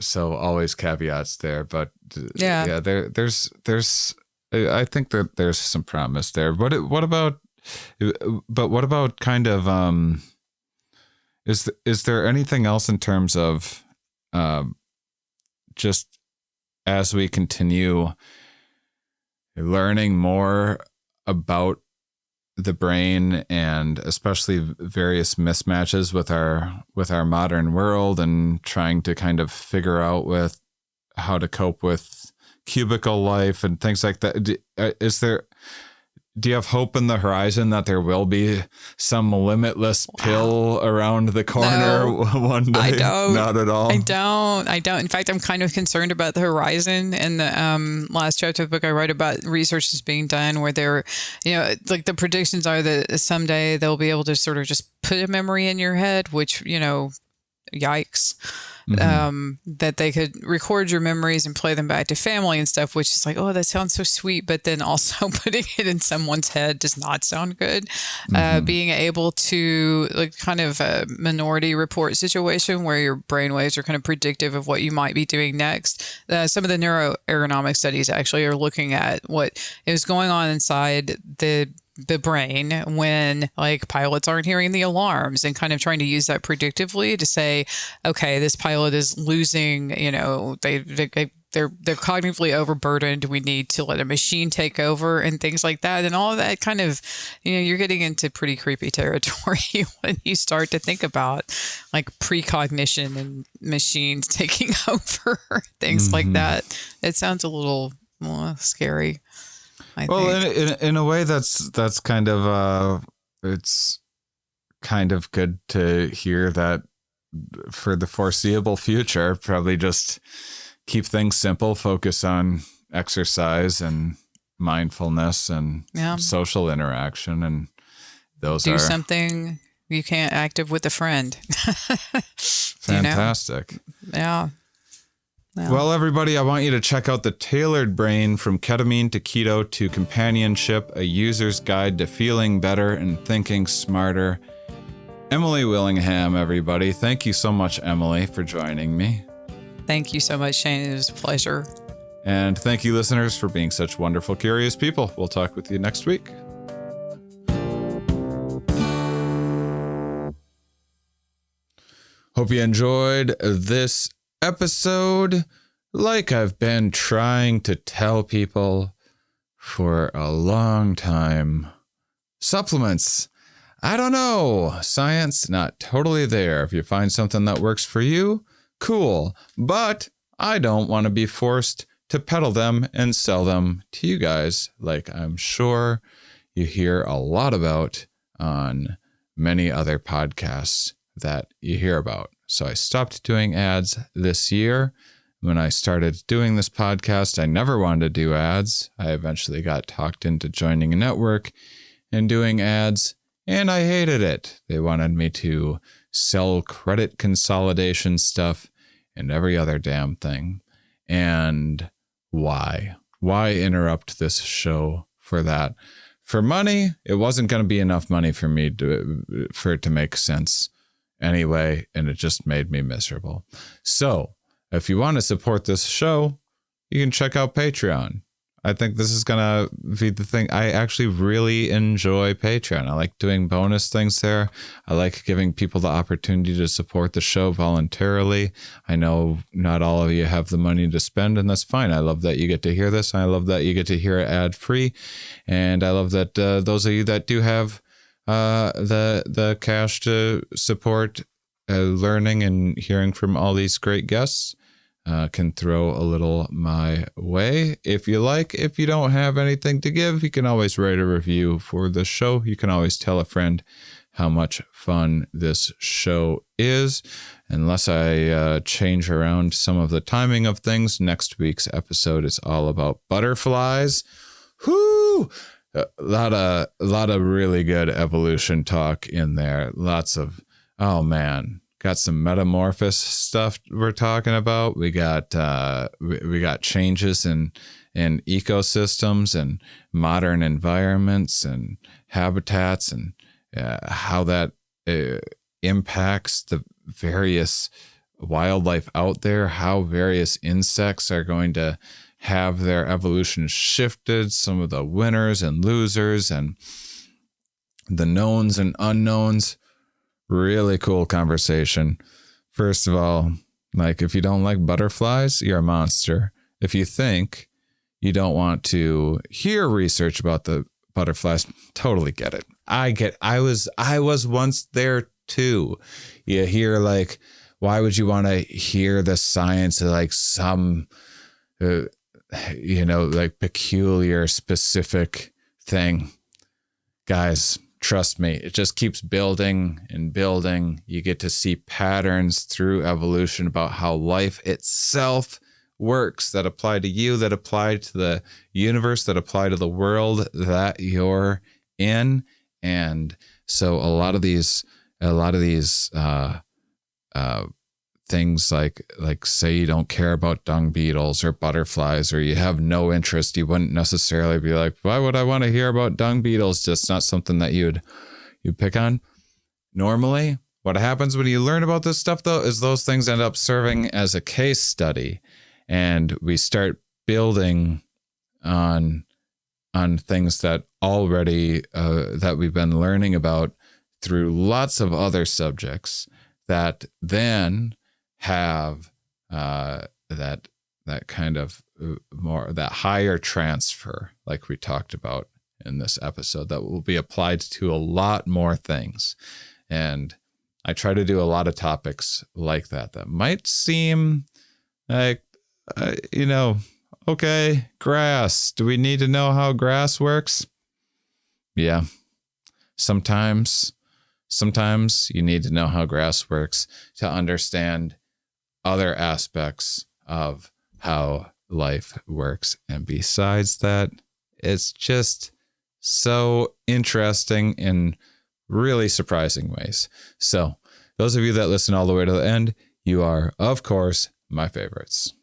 so always caveats there. But there's I think that there's some promise there. What about kind of is there anything else in terms of just as we continue learning more about the brain, and especially various mismatches with our modern world, and trying to kind of figure out with how to cope with cubicle life and things like that. Do you have hope in the horizon that there will be some limitless pill around the corner one day? I don't. Not at all. I don't. In fact, I'm kind of concerned about the horizon. In the last chapter of the book, I write about research that's being done where they're, like the predictions are that someday they'll be able to sort of just put a memory in your head, which, yikes. That they could record your memories and play them back to family and stuff, which is like, oh, that sounds so sweet. But then also putting it in someone's head does not sound good. Being able to like kind of a minority report situation where your brainwaves are kind of predictive of what you might be doing next. Some of the neuroergonomic studies actually are looking at what is going on inside the brain when like pilots aren't hearing the alarms and kind of trying to use that predictively to say, okay, this pilot is losing, they're cognitively overburdened. We need to let a machine take over and things like that. And all of that kind of, you're getting into pretty creepy territory when you start to think about like precognition and machines taking over, things like that. It sounds a little scary. In a way, that's kind of it's kind of good to hear that for the foreseeable future. Probably just keep things simple, focus on exercise and mindfulness and social interaction, and those do something you can't active with a friend. Fantastic. Yeah. Well, everybody, I want you to check out The Tailored Brain, From Ketamine to Keto to Companionship, a user's guide to feeling better and thinking smarter. Emily Willingham, everybody. Thank you so much, Emily, for joining me. Thank you so much, Shane. It was a pleasure. And thank you, listeners, for being such wonderful, curious people. We'll talk with you next week. Hope you enjoyed this episode. Like I've been trying to tell people for a long time, supplements, I don't know, science not totally there. If you find something that works for you, cool, but I don't want to be forced to peddle them and sell them to you guys, like I'm sure you hear a lot about on many other podcasts that you hear about. So I stopped doing ads this year. When I started doing this podcast, I never wanted to do ads. I eventually got talked into joining a network and doing ads, and I hated it. They wanted me to sell credit consolidation stuff and every other damn thing. And why? Why interrupt this show for that? For money, it wasn't going to be enough money for me for it to make sense anyway, and it just made me miserable. So if you want to support this show, you can check out Patreon. I think this is going to be the thing. I actually really enjoy Patreon. I like doing bonus things there. I like giving people the opportunity to support the show voluntarily. I know not all of you have the money to spend, and that's fine. I love that you get to hear this. I love that you get to hear it ad-free. And I love that those of you that do have the cash to support learning and hearing from all these great guests can throw a little my way if you like. If you don't have anything to give, you can always write a review for the show. You can always tell a friend how much fun this show is. Unless I change around some of the timing of things, next week's episode is all about butterflies. Whoo! A lot of really good evolution talk in there. Lots of, oh man, got some metamorphosis stuff we're talking about. We got changes in ecosystems and modern environments and habitats and how that impacts the various wildlife out there, how various insects are going to have their evolution shifted, some of the winners and losers and the knowns and unknowns. Really cool conversation. First of all, like if you don't like butterflies, you're a monster. If you think you don't want to hear research about the butterflies, totally get it. I was once there too. You hear like, why would you want to hear the science of like some like peculiar, specific thing. Guys, trust me, it just keeps building and building. You get to see patterns through evolution about how life itself works that apply to you, that apply to the universe, that apply to the world that you're in. And so a lot of these things like say you don't care about dung beetles or butterflies, or you have no interest, you wouldn't necessarily be like, why would I want to hear about dung beetles? Just not something that you'd pick on. Normally, what happens when you learn about this stuff, though, is those things end up serving as a case study, and we start building on things that already that we've been learning about through lots of other subjects that then have that kind of more, that higher transfer, like we talked about in this episode, that will be applied to a lot more things. And I try to do a lot of topics like that might seem like, okay, grass. Do we need to know how grass works? Yeah. Sometimes you need to know how grass works to understand other aspects of how life works. And besides that, it's just so interesting in really surprising ways. So those of you that listen all the way to the end, you are, of course, my favorites.